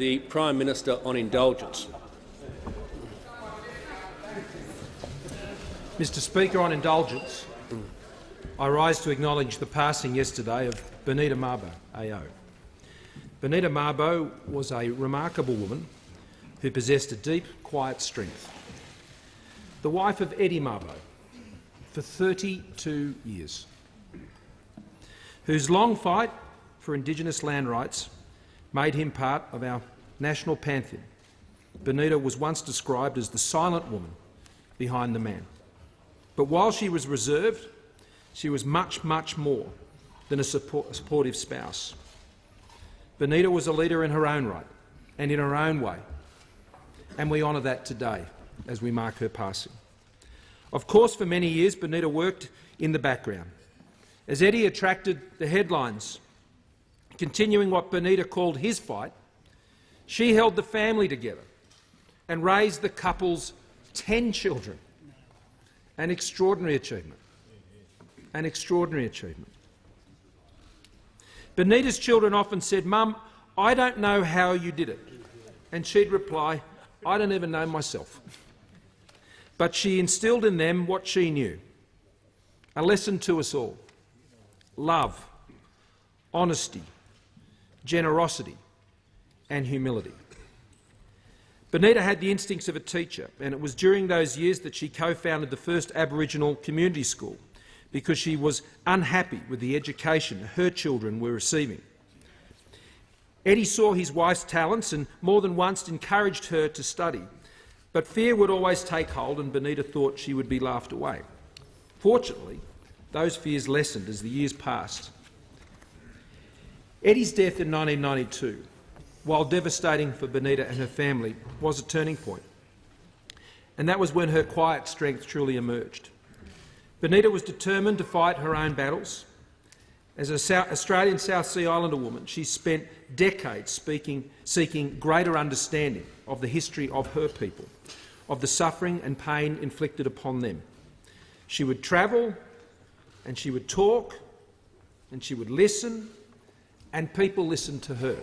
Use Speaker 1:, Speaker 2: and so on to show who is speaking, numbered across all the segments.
Speaker 1: The Prime Minister on indulgence.
Speaker 2: Mr Speaker, on indulgence, I rise to acknowledge the passing yesterday of Benita Mabo, AO. Benita Mabo was a remarkable woman who possessed a deep, quiet strength. The wife of Eddie Mabo for 32 years, whose long fight for Indigenous land rights made him part of our national pantheon. Benita was once described as the silent woman behind the man. But while she was reserved, she was much, much more than a supportive spouse. Benita was a leader in her own right and in her own way, and we honour that today as we mark her passing. Of course, for many years, Benita worked in the background, as Eddie attracted the headlines. Continuing what Benita called his fight, she held the family together and raised the couple's 10 children. An extraordinary achievement. An extraordinary achievement. Benita's children often said, "Mum, I don't know how you did it." And she'd reply, "I don't even know myself." But she instilled in them what she knew, a lesson to us all: love, honesty, generosity and humility. Benita had the instincts of a teacher, and it was during those years that she co-founded the first Aboriginal community school because she was unhappy with the education her children were receiving. Eddie saw his wife's talents and more than once encouraged her to study, but fear would always take hold and Benita thought she would be laughed away. Fortunately, those fears lessened as the years passed. Eddie's death in 1992, while devastating for Benita and her family, was a turning point, and that was when her quiet strength truly emerged. Benita was determined to fight her own battles. As an Australian South Sea Islander woman, she spent decades seeking greater understanding of the history of her people, of the suffering and pain inflicted upon them. She would travel and she would talk and she would listen, and people listened to her,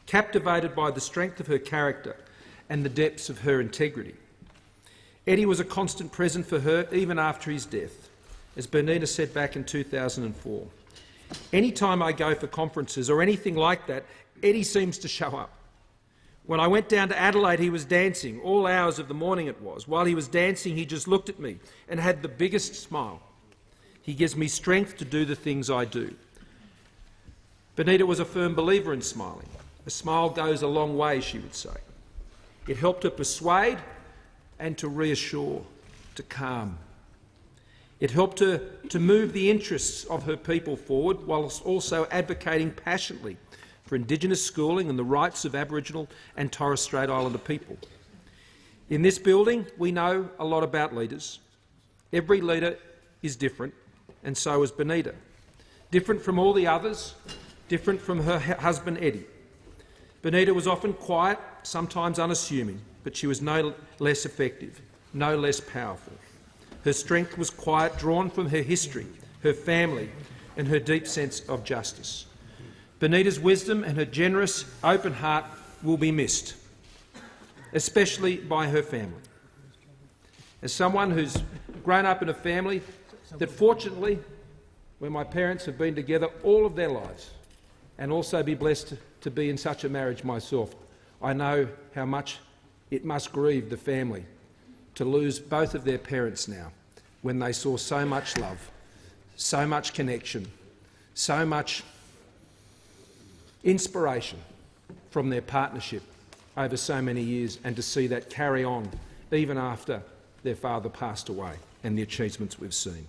Speaker 2: captivated by the strength of her character and the depths of her integrity. Eddie was a constant present for her even after his death. As Benita said back in 2004, "Any time I go for conferences or anything like that, Eddie seems to show up. When I went down to Adelaide, he was dancing, all hours of the morning it was. While he was dancing, he just looked at me and had the biggest smile. He gives me strength to do the things I do." Benita was a firm believer in smiling. A smile goes a long way, she would say. It helped her persuade and to reassure, to calm. It helped her to move the interests of her people forward, whilst also advocating passionately for Indigenous schooling and the rights of Aboriginal and Torres Strait Islander people. In this building, we know a lot about leaders. Every leader is different, and so is Benita. Different from all the others, different from her husband Eddie. Benita was often quiet, sometimes unassuming, but she was no less effective, no less powerful. Her strength was quiet, drawn from her history, her family and her deep sense of justice. Benita's wisdom and her generous, open heart will be missed, especially by her family. As someone who's grown up in a family that fortunately, where my parents have been together all of their lives, and also be blessed to be in such a marriage myself, I know how much it must grieve the family to lose both of their parents now, when they saw so much love, so much connection, so much inspiration from their partnership over so many years, and to see that carry on even after their father passed away and the achievements we've seen.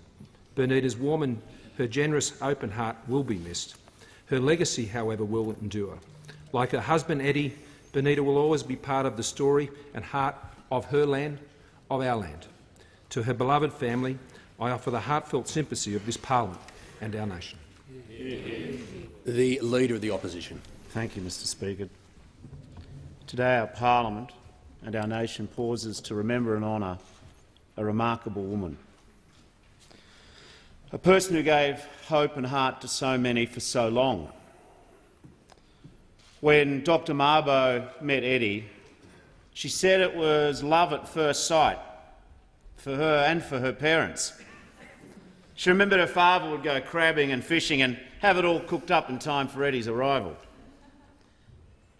Speaker 2: Benita's warm and her generous open heart will be missed. Her legacy, however, will endure. Like her husband Eddie, Benita will always be part of the story and heart of her land, of our land. To her beloved family, I offer the heartfelt sympathy of this parliament and our nation.
Speaker 1: The Leader of the Opposition.
Speaker 3: Thank you, Mr Speaker. Today our parliament and our nation pauses to remember and honour a remarkable woman. A person who gave hope and heart to so many for so long. when Dr Mabo met Eddie, she said it was love at first sight for her and for her parents. She remembered her father would go crabbing and fishing and have it all cooked up in time for Eddie's arrival.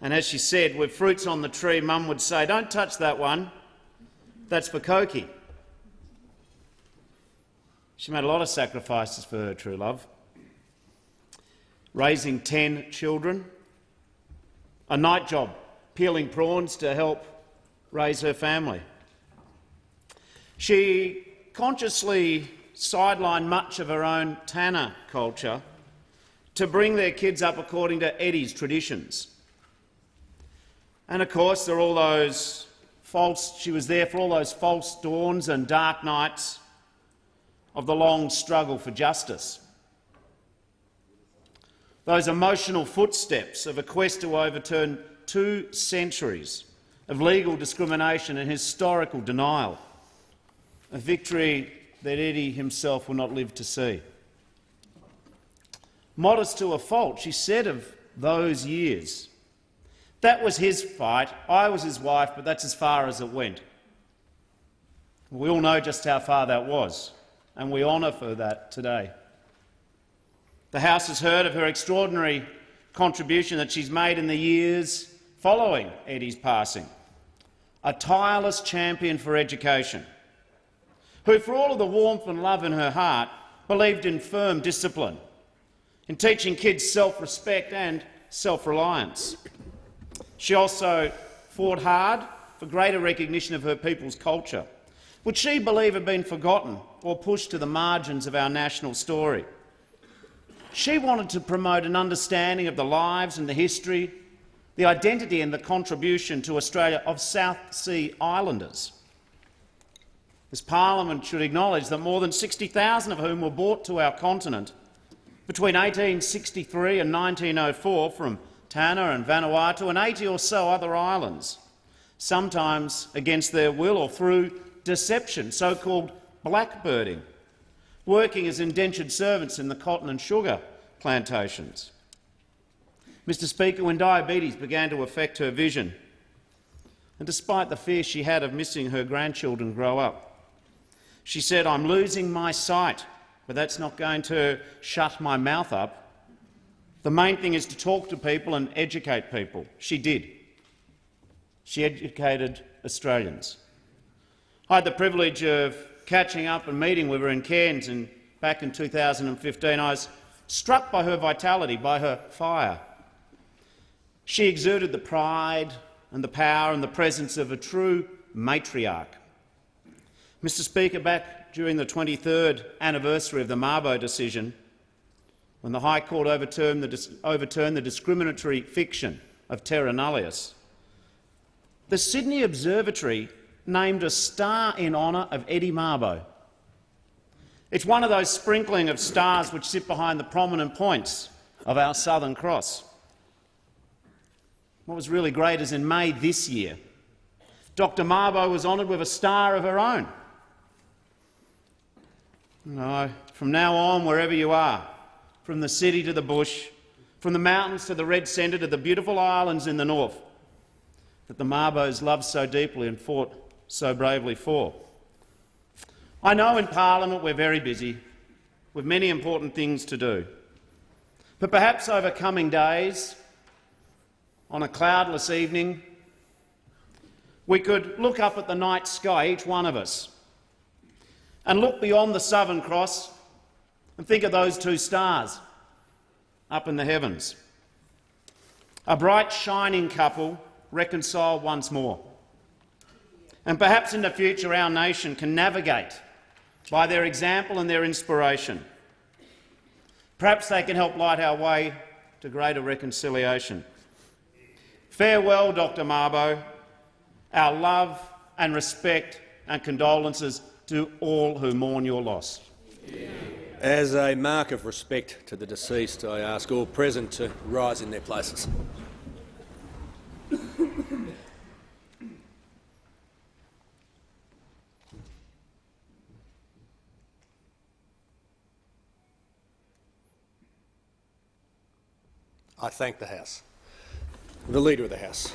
Speaker 3: And as she said, with fruits on the tree, Mum would say, "Don't touch that one, that's for Koki." She made a lot of sacrifices for her true love. Raising 10 children, a night job peeling prawns to help raise her family. She consciously sidelined much of her own Tanner culture to bring their kids up according to Eddie's traditions. And of course, there are all those she was there for all those false dawns and dark nights of the long struggle for justice. Those emotional footsteps of a quest to overturn 2 centuries of legal discrimination and historical denial, a victory that Eddie himself will not live to see. Modest to a fault, she said of those years, "That was his fight, I was his wife, but that's as far as it went." We all know just how far that was, and we honour for that today. The House has heard of her extraordinary contribution that she's made in the years following Eddie's passing. A tireless champion for education, who, for all of the warmth and love in her heart, believed in firm discipline, in teaching kids self-respect and self-reliance. She also fought hard for greater recognition of her people's culture, which she believed had been forgotten or pushed to the margins of our national story. She wanted to promote an understanding of the lives and the history, the identity and the contribution to Australia of South Sea Islanders. This parliament should acknowledge that more than 60,000 of whom were brought to our continent between 1863 and 1904 from Tanna and Vanuatu and 80 or so other islands, sometimes against their will or through deception, so-called blackbirding, working as indentured servants in the cotton and sugar plantations. Mr Speaker, when diabetes began to affect her vision, and despite the fear she had of missing her grandchildren grow up, she said, "I'm losing my sight, but that's not going to shut my mouth up. The main thing is to talk to people and educate people." She did. She educated Australians. I had the privilege of catching up and meeting with her in Cairns back in 2015. I was struck by her vitality, by her fire. She exuded the pride and the power and the presence of a true matriarch. Mr Speaker, back during the 23rd anniversary of the Mabo decision, when the High Court overturned the discriminatory fiction of terra nullius, the Sydney Observatory named a star in honour of Eddie Mabo. It's one of those sprinkling of stars which sit behind the prominent points of our Southern Cross. What was really great is in May this year, Dr Mabo was honoured with a star of her own. From now on, wherever you are, from the city to the bush, from the mountains to the red centre to the beautiful islands in the north, that the Mabos loved so deeply and fought so bravely for. I know in Parliament we're very busy, with many important things to do. But perhaps over coming days, on a cloudless evening, we could look up at the night sky, each one of us, and look beyond the Southern Cross and think of those 2 stars up in the heavens. A bright, shining couple reconciled once more. And perhaps in the future our nation can navigate by their example and their inspiration. Perhaps they can help light our way to greater reconciliation. Farewell, Dr Mabo. Our love and respect and condolences to all who mourn your loss.
Speaker 1: As a mark of respect to the deceased, I ask all present to rise in their places. I thank the House. The Leader of the House.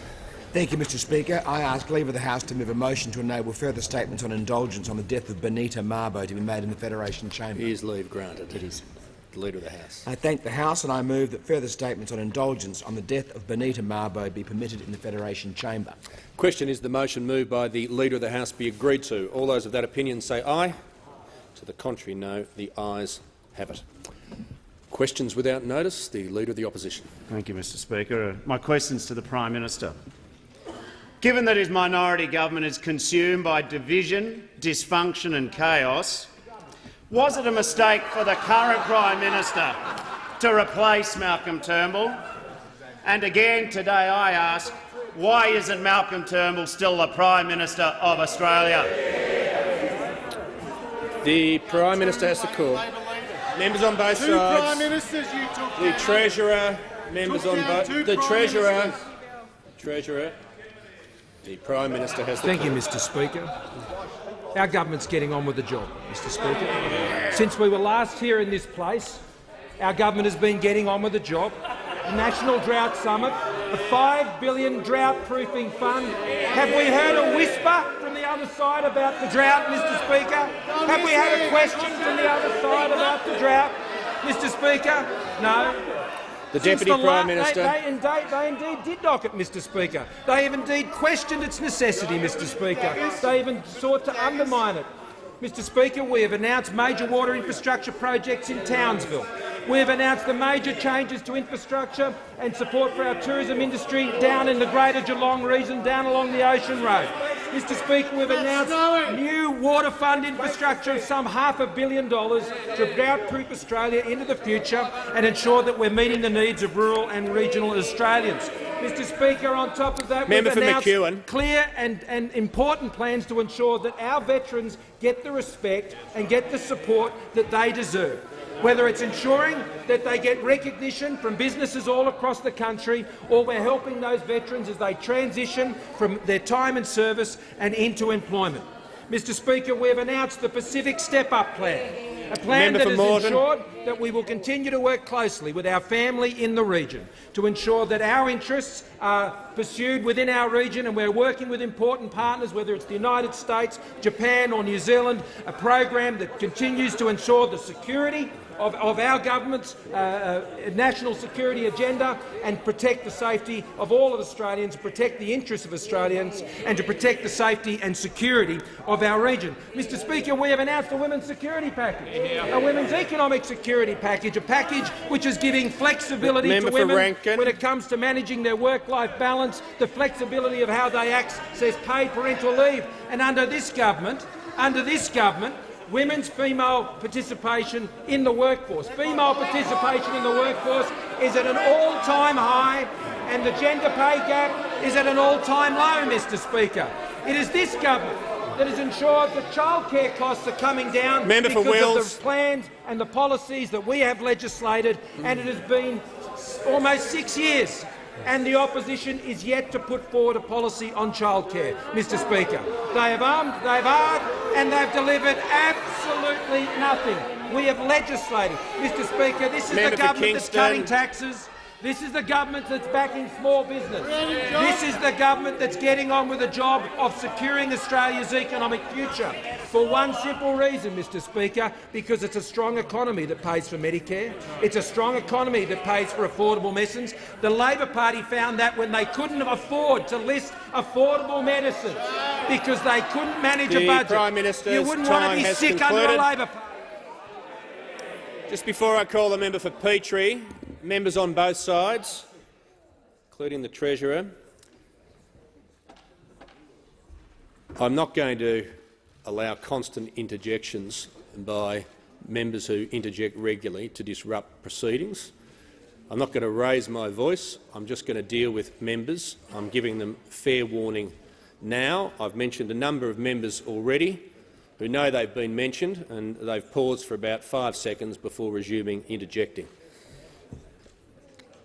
Speaker 4: Thank you, Mr Speaker. I ask leave of the House to move a motion to enable further statements on indulgence on the death of Benita Mabo to be made in the Federation Chamber.
Speaker 1: Is leave granted? It is. The Leader of the House.
Speaker 4: I thank the House and I move that further statements on indulgence on the death of Benita Mabo be permitted in the Federation Chamber.
Speaker 1: Question is the motion moved by the Leader of the House be agreed to. All those of that opinion say aye. To the contrary, no. The ayes have it. Questions without notice. The Leader of the Opposition.
Speaker 3: Thank you, Mr Speaker. My questions to the Prime Minister. Given that his minority government is consumed by division, dysfunction and chaos, was it a mistake for the current Prime Minister to replace Malcolm Turnbull? And again today I ask, why isn't Malcolm Turnbull still the Prime Minister of Australia?
Speaker 1: The Prime Minister has the call. Members on both sides.
Speaker 5: Prime Ministers you took
Speaker 1: The Treasurer. Members on both. The Treasurer. Treasurer. The Prime Minister has the
Speaker 2: Thank
Speaker 1: call.
Speaker 2: you, Mr Speaker. Our government's getting on with the job, Mr Speaker. Since we were last here in this place, our government has been getting on with the job. The National Drought Summit, the $5 billion drought-proofing fund. Have we heard a whisper from the other side about the drought, Mr Speaker? Have we had a question from the other side about the drought, Mr Speaker? No.
Speaker 1: The Deputy Prime Minister.
Speaker 2: They indeed did knock it, Mr Speaker. They have indeed questioned its necessity, Mr Speaker. They even sought to undermine it. Mr Speaker, we have announced major water infrastructure projects in Townsville. We have announced the major changes to infrastructure and support for our tourism industry down in the Greater Geelong region, down along the Ocean Road. Mr Speaker, we've announced new water fund infrastructure of some $500 million to drought-proof Australia into the future and ensure that we're meeting the needs of rural and regional Australians. Mr Speaker, on top of that, we've announced clear and important plans to ensure that our veterans get the respect and get the support that they deserve. Whether it's ensuring that they get recognition from businesses all across the country, or we're helping those veterans as they transition from their time in service and into employment. Mr Speaker, we have announced the Pacific Step-Up Plan, a plan that has ensured that we will continue to work closely with our family in the region to ensure that our interests are pursued within our region, and we're working with important partners, whether it's the United States, Japan or New Zealand, a program that continues to ensure the security of our government's national security agenda and protect the safety of all of Australians, protect the interests of Australians and to protect the safety and security of our region. Mr Speaker, we have announced a women's security package, a women's economic security package, a package which is giving flexibility to women when it comes to managing their work-life balance, the flexibility of how they access paid parental leave. And under this government, women's female participation in the workforce. Female participation in the workforce is at an all-time high, and the gender pay gap is at an all-time low, Mr Speaker. It is this government that has ensured that childcare costs are coming down because of the plans and the policies that we have legislated, and it has been almost 6 years and the opposition is yet to put forward a policy on childcare, Mr Speaker. They have argued and they've delivered absolutely nothing. We have legislated. Mr Speaker, this is the government that's cutting taxes. This is the government that's backing small business. This is the government that's getting on with the job of securing Australia's economic future. For one simple reason, Mr Speaker, because it's a strong economy that pays for Medicare. It's a strong economy that pays for affordable medicines. The Labor Party found that when they couldn't afford to list affordable medicines because they couldn't manage a budget.
Speaker 1: Prime Minister's
Speaker 2: you wouldn't want to be sick under a Labor Party.
Speaker 1: Just before I call the member for Petrie, members on both sides, including the Treasurer, I'm not going to allow constant interjections by members who interject regularly to disrupt proceedings. I'm not going to raise my voice. I'm just going to deal with members. I'm giving them fair warning now. I've mentioned a number of members already who know they've been mentioned, and they've paused for about 5 seconds before resuming interjecting.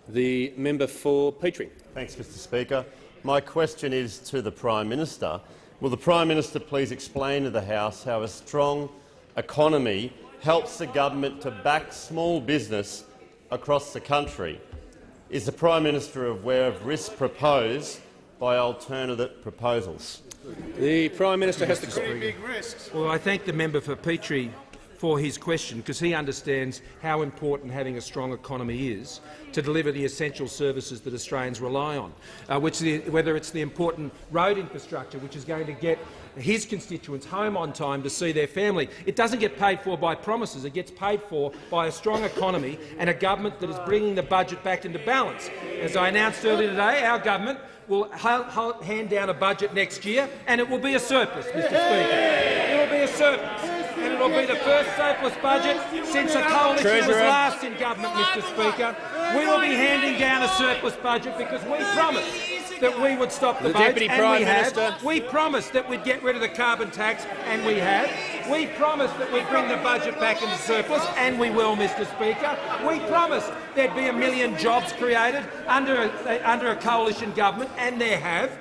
Speaker 1: The member for Petrie.
Speaker 6: Thanks, Mr Speaker. My question is to the Prime Minister. Will the Prime Minister please explain to the House how a strong economy helps the government to back small business across the country? Is the Prime Minister aware of risks proposed by alternative proposals?
Speaker 1: The Prime Minister has the call.
Speaker 2: Well, I thank the member for Petrie for his question, because he understands how important having a strong economy is to deliver the essential services that Australians rely on, whether it's the important road infrastructure, which is going to get his constituents home on time to see their family. It doesn't get paid for by promises. It gets paid for by a strong economy and a government that is bringing the budget back into balance. As I announced earlier today, our government will hand down a budget next year, and it will be a surplus, Mr Speaker. It will be a surplus, and it will be the first surplus budget since a coalition was last in government, Mr Speaker. We will be handing down a surplus budget because we promised that we would stop the vote, and we have. We promised that we'd get rid of the carbon tax, and we have. We promised that we'd bring the budget back into surplus, and we will, Mr Speaker. We promised there'd be 1 million jobs created under a coalition government, and there have.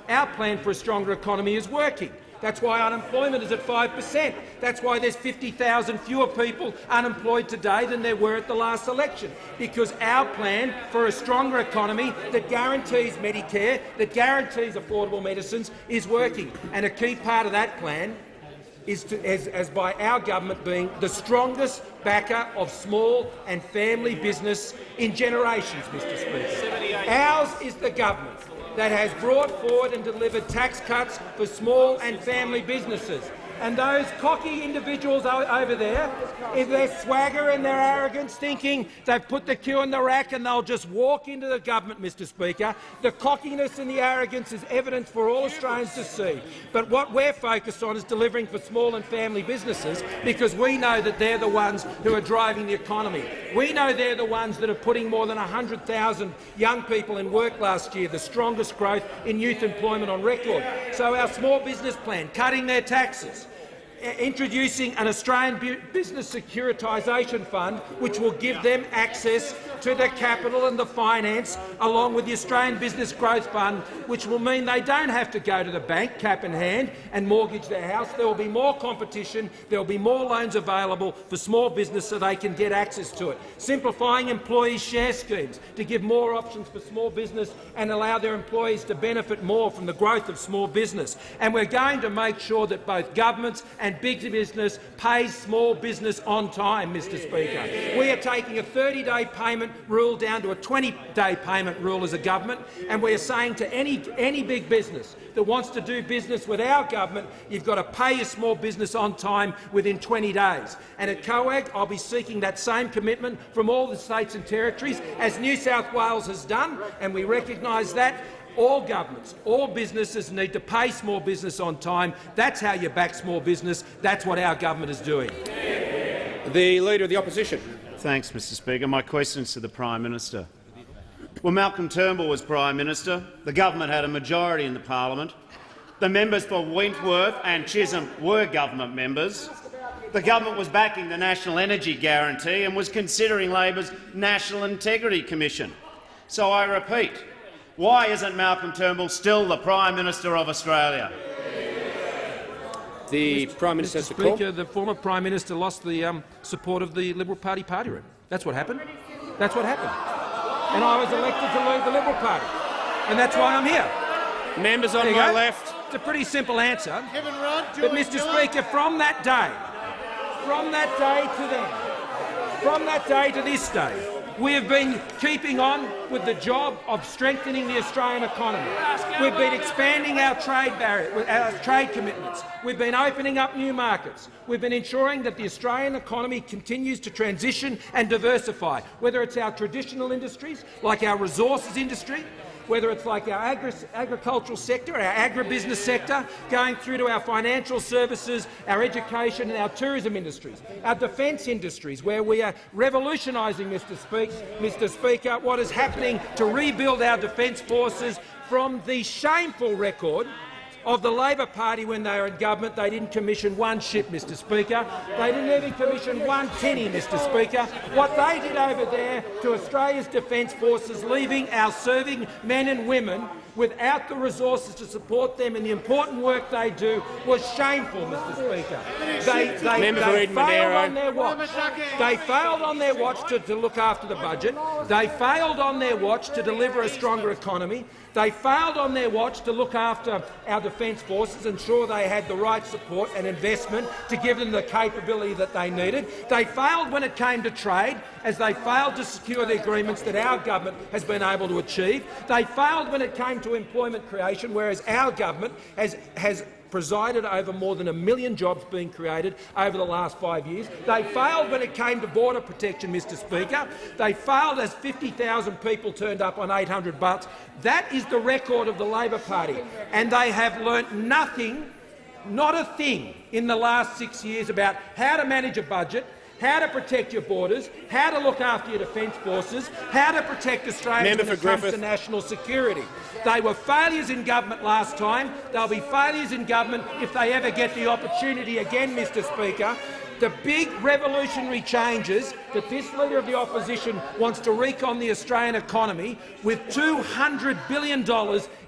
Speaker 2: Our plan for a stronger economy is working. That's why unemployment is at 5%. That's why there's 50,000 fewer people unemployed today than there were at the last election, because our plan for a stronger economy that guarantees Medicare, that guarantees affordable medicines, is working. And a key part of that plan is as by our government being the strongest backer of small and family business in generations, Mr Speaker. Ours is the government that has brought forward and delivered tax cuts for small and family businesses. And those cocky individuals over there, in their swagger and their arrogance, thinking they've put the queue in the rack and they'll just walk into the government, Mr Speaker. The cockiness and the arrogance is evident for all Australians to see. But what we're focused on is delivering for small and family businesses, because we know that they're the ones who are driving the economy. We know they're the ones that are putting more than 100,000 young people in work last year, the strongest growth in youth employment on record. So our small business plan, cutting their taxes, introducing an Australian Business Securitisation Fund, which will give them access to the capital and the finance, along with the Australian Business Growth Fund, which will mean they don't have to go to the bank cap in hand and mortgage their house. There will be more competition, there will be more loans available for small business so they can get access to it. Simplifying employee share schemes to give more options for small business and allow their employees to benefit more from the growth of small business. And we're going to make sure that both governments and big business pays small business on time, Mr Speaker. We are taking a 30-day payment rule down to a 20-day payment rule as a government, and we are saying to any big business that wants to do business with our government, you've got to pay your small business on time within 20 days. And at COAG, I'll be seeking that same commitment from all the states and territories, as New South Wales has done, and we recognise that. All governments, all businesses need to pay small business on time. That's how you back small business. That's what our government is doing.
Speaker 1: The Leader of the Opposition.
Speaker 3: Thanks, Mr Speaker. My question is to the Prime Minister. When Malcolm Turnbull was Prime Minister, the government had a majority in the parliament. The members for Wentworth and Chisholm were government members. The government was backing the National Energy Guarantee and was considering Labor's National Integrity Commission. So I repeat, why isn't Malcolm Turnbull still the Prime Minister of Australia?
Speaker 1: The Prime Minister has the call.
Speaker 2: Speaker, the former Prime Minister lost the support of the Liberal Party party room. That's what happened. That's what happened. And I was elected to lead the Liberal Party. And that's why I'm here.
Speaker 1: Members on my left.
Speaker 2: It's a pretty simple answer. But, Mr Speaker, from that day to then, from that day to this day, we have been keeping on with the job of strengthening the Australian economy. We've been expanding our trade commitments. We've been opening up new markets. We've been ensuring that the Australian economy continues to transition and diversify, whether it's our traditional industries, like our resources industry, whether it's like our agricultural sector, our agribusiness sector, going through to our financial services, our education and our tourism industries, our defence industries, where we are revolutionising, Mr Speaker, what is happening to rebuild our defence forces from the shameful record of the Labor Party when they were in government. They didn't commission one ship, Mr Speaker. They didn't even commission one tinny, Mr Speaker. What they did over there to Australia's defence forces, leaving our serving men and women without the resources to support them in the important work they do was shameful, Mr Speaker. They failed on their watch. They failed on their watch to look after the budget. They failed on their watch to deliver a stronger economy. They failed on their watch to look after our defence forces, ensure they had the right support and investment to give them the capability that they needed. They failed when it came to trade, as they failed to secure the agreements that our government has been able to achieve. They failed when it came to employment creation, whereas our government has presided over more than 1 million jobs being created over the last 5 years. They failed when it came to border protection, Mr Speaker. They failed as 50,000 people turned up on $800. That is the record of the Labor Party, and they have learnt nothing, not a thing, in the last 6 years about how to manage a budget, how to protect your borders, how to look after your defence forces, how to protect Australians when it comes to national security. They were failures in government last time. They'll be failures in government if they ever get the opportunity again, Mr Speaker. The big revolutionary changes that this Leader of the Opposition wants to wreak on the Australian economy with $200 billion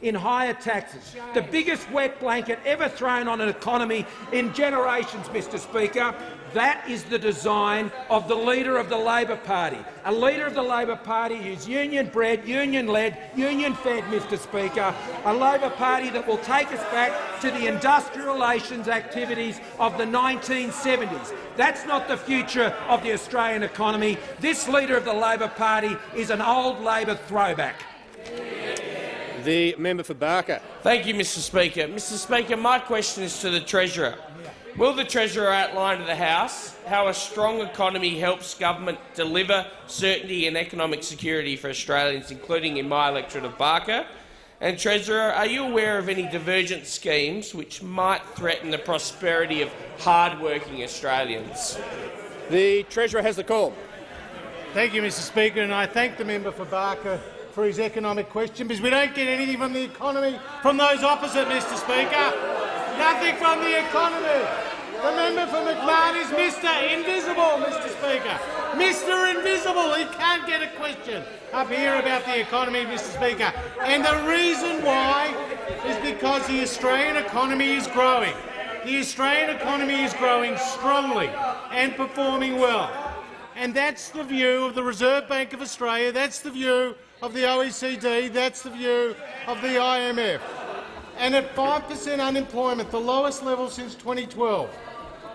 Speaker 2: in higher taxes, the biggest wet blanket ever thrown on an economy in generations, Mr Speaker. That is the design of the Leader of the Labor Party, a Leader of the Labor Party who's union-bred, union-led, union-fed, Mr Speaker, a Labor Party that will take us back to the industrial relations activities of the 1970s. That's not the future of the Australian economy. This Leader of the Labor Party is an old Labor throwback.
Speaker 1: The member for Barker.
Speaker 5: Thank you, Mr Speaker. Mr Speaker, my question is to the Treasurer. Will the Treasurer outline to the House how a strong economy helps government deliver certainty and economic security for Australians, including in my electorate of Barker? And, Treasurer, are you aware of any divergent schemes which might threaten the prosperity of hard-working Australians?
Speaker 1: The Treasurer has the call.
Speaker 7: Thank you, Mr Speaker, and I thank the member for Barker for his economic question, because we don't get anything from the economy from those opposite, Mr Speaker. Nothing from the economy. The member for McMahon is Mr Invisible, Mr Speaker. Mr Invisible. He can't get a question up here about the economy, Mr Speaker. And the reason why is because the Australian economy is growing. The Australian economy is growing strongly and performing well. And that's the view of the Reserve Bank of Australia, that's the view of the OECD, that's the view of the IMF. And at 5% unemployment, the lowest level since 2012,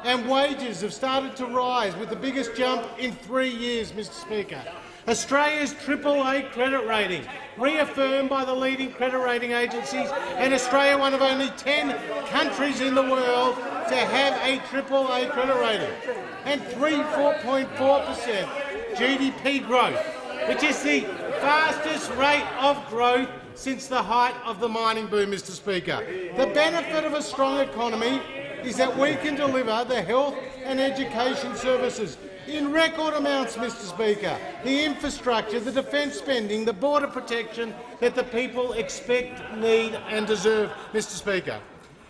Speaker 7: and wages have started to rise with the biggest jump in 3 years, Mr Speaker. Australia's AAA credit rating, reaffirmed by the leading credit rating agencies, and Australia one of only 10 countries in the world to have a AAA credit rating, and 4.4% GDP growth, which is the fastest rate of growth since the height of the mining boom, Mr Speaker. The benefit of a strong economy is that we can deliver the health and education services in record amounts, Mr Speaker, the infrastructure, the defence spending, the border protection that the people expect, need and deserve, Mr Speaker.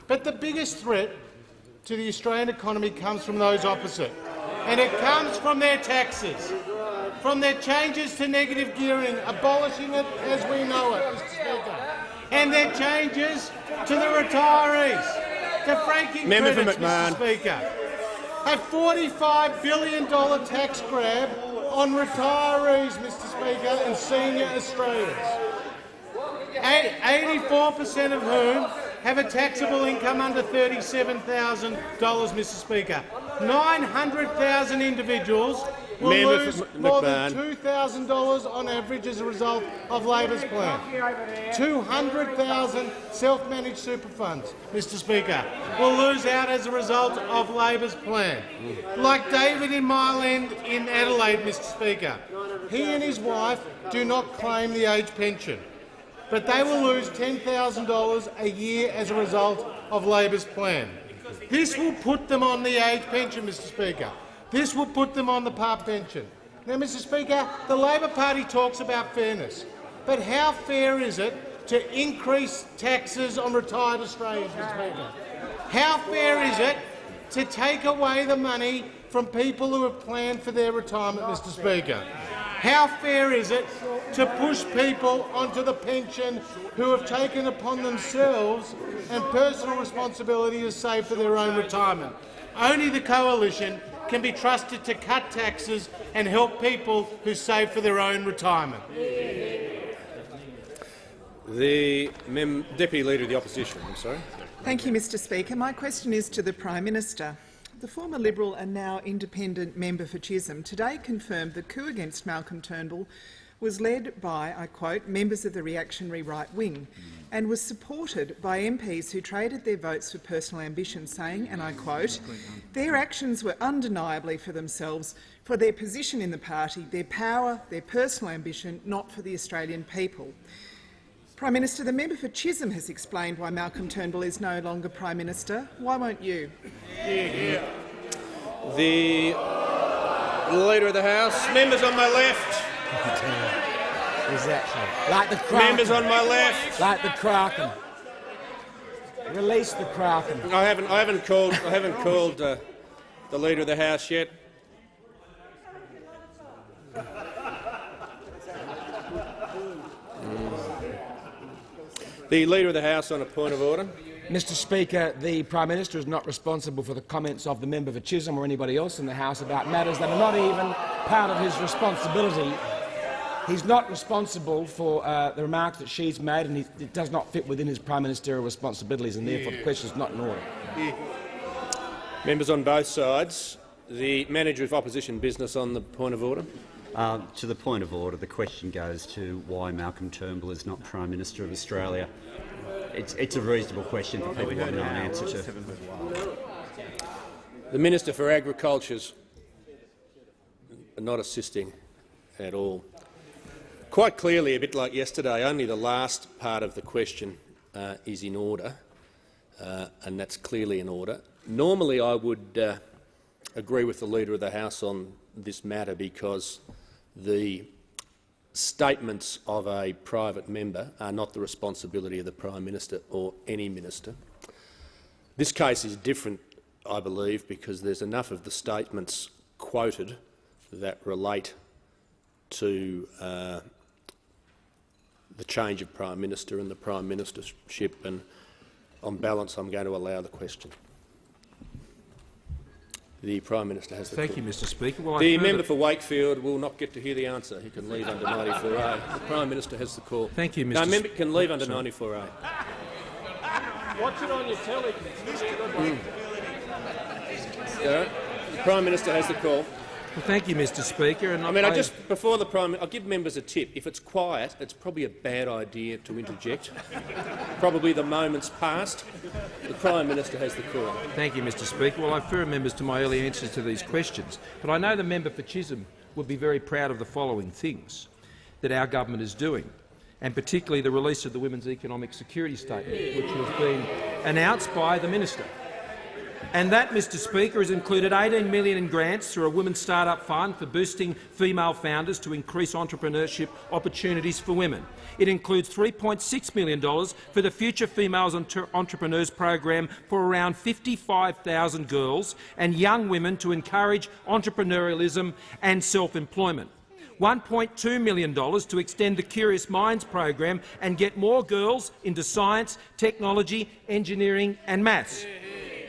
Speaker 7: But the biggest threat to the Australian economy comes from those opposite, and it comes from their taxes, from their changes to negative gearing, abolishing it as we know it, Mr Speaker, and their changes to the retirees, to franking credits, Mr Speaker. A $45 billion tax grab on retirees, Mr Speaker, and senior Australians, 84% of whom have a taxable income under $37,000, Mr Speaker. 900,000 individuals will lose more than $2,000 on average as a result of Labor's plan. 200,000 self-managed super funds, Mr Speaker, will lose out as a result of Labor's plan. Like David in Mile End in Adelaide, Mr Speaker, he and his wife do not claim the age pension, but they will lose $10,000 a year as a result of Labor's plan. This will put them on the age pension, Mr Speaker. This will put them on the PARP pension. Now, Mr Speaker, the Labor Party talks about fairness, but how fair is it to increase taxes on retired Australians, Mr Speaker? How fair is it to take away the money from people who have planned for their retirement, Mr Speaker? How fair is it to push people onto the pension who have taken upon themselves and personal responsibility to save for their own retirement? Only the Coalition can be trusted to cut taxes and help people who save for their own retirement.
Speaker 1: The Deputy Leader of the Opposition. I'm sorry.
Speaker 8: Thank you, Mr Speaker. My question is to the Prime Minister. The former Liberal and now independent member for Chisholm today confirmed the coup against Malcolm Turnbull was led by, I quote, members of the reactionary right wing and was supported by MPs who traded their votes for personal ambition, saying, and I quote, their actions were undeniably for themselves, for their position in the party, their power, their personal ambition, not for the Australian people. Prime Minister, the member for Chisholm has explained why Malcolm Turnbull is no longer Prime Minister. Why won't you?
Speaker 1: The Leader of the House. Members on my left.
Speaker 4: Exactly. Like the Kraken.
Speaker 1: Members on my left.
Speaker 4: Like the Kraken. Release the Kraken.
Speaker 1: I haven't called the Leader of the House yet. The Leader of the House on a point of order.
Speaker 4: Mr Speaker, the Prime Minister is not responsible for the comments of the member for Chisholm or anybody else in the House about matters that are not even part of his responsibility. He's not responsible for the remarks that she's made, and it does not fit within his Prime Ministerial responsibilities, and therefore the question is not in order.
Speaker 1: Members on both sides. The Manager of Opposition Business on the point of order.
Speaker 9: To the point of order, the question goes to why Malcolm Turnbull is not Prime Minister of Australia. It's a reasonable question for people to know an answer to.
Speaker 1: The Minister for Agriculture's not assisting at all. Quite clearly, a bit like yesterday, only the last part of the question is in order, and that's clearly in order. Normally I would agree with the Leader of the House on this matter because the statements of a private member are not the responsibility of the Prime Minister or any minister. This case is different, I believe, because there's enough of the statements quoted that relate to the change of Prime Minister and the Prime Ministership, and on balance I'm going to allow the question. The Prime Minister has the
Speaker 2: Thank you, Mr Speaker. Well,
Speaker 1: the member for Wakefield will not get to hear the answer. He can leave under 94A. The Prime Minister has the call.
Speaker 2: Thank you, Mr.
Speaker 1: No, member can leave under 94A.
Speaker 5: Watch it on your telly.
Speaker 1: The Prime Minister has the call.
Speaker 2: Well, thank you, Mr Speaker. And
Speaker 1: before the I'll give members a tip. If it's quiet, it's probably a bad idea to interject. Probably the moment's past. The Prime Minister has the call.
Speaker 2: Thank you, Mr Speaker. Well, I refer members to my early answers to these questions, but I know the member for Chisholm would be very proud of the following things that our government is doing, and particularly the release of the Women's Economic Security Statement, which has been announced by the Minister. And that, Mr Speaker, has included $18 million in grants through a Women's Start-up Fund for boosting female founders to increase entrepreneurship opportunities for women. It includes $3.6 million for the Future Females Entrepreneurs program for around 55,000 girls and young women to encourage entrepreneurialism and self-employment. $1.2 million to extend the Curious Minds program and get more girls into science, technology, engineering and maths.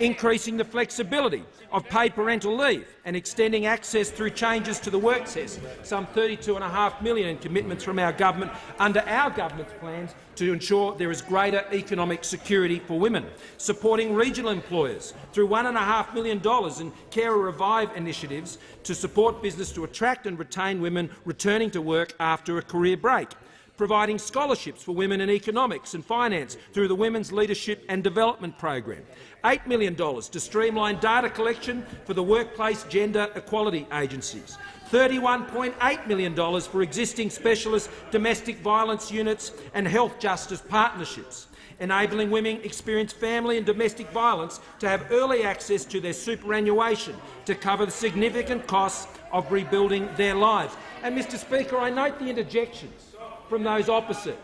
Speaker 2: Increasing the flexibility of paid parental leave and extending access through changes to the work test, some $32.5 million in commitments from our government under our government's plans to ensure there is greater economic security for women, supporting regional employers through $1.5 million in Carer Revive initiatives to support business to attract and retain women returning to work after a career break, providing scholarships for women in economics and finance through the Women's Leadership and Development program, $8 million to streamline data collection for the workplace gender equality agencies, $31.8 million for existing specialist domestic violence units and health justice partnerships, enabling women experiencing family and domestic violence to have early access to their superannuation to cover the significant costs of rebuilding their lives. And, Mr Speaker, I note the interjections from those opposite.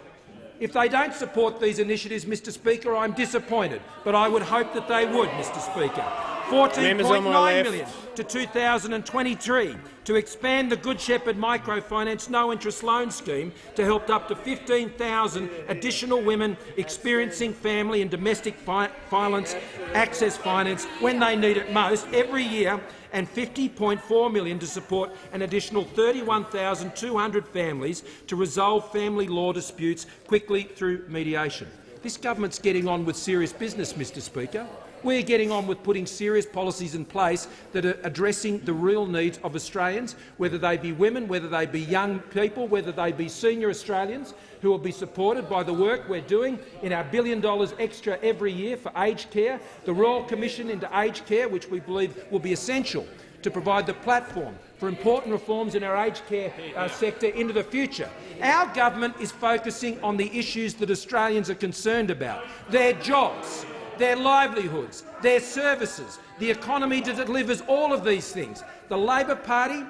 Speaker 2: If they don't support these initiatives, Mr Speaker, I'm disappointed, but I would hope that they would, Mr Speaker. $14.9 million to 2023 to expand the Good Shepherd Microfinance no-interest loan scheme to help up to 15,000 additional women experiencing family and domestic violence access finance when they need it most every year, and $50.4 million to support an additional 31,200 families to resolve family law disputes quickly through mediation. This government's getting on with serious business, Mr Speaker. We're getting on with putting serious policies in place that are addressing the real needs of Australians, whether they be women, whether they be young people, whether they be senior Australians, who will be supported by the work we're doing in our $1 billion extra every year for aged care, the Royal Commission into aged care, which we believe will be essential to provide the platform for important reforms in our aged care sector into the future. Our government is focusing on the issues that Australians are concerned about: their jobs, their livelihoods, their services, the economy that delivers all of these things. The Labor Party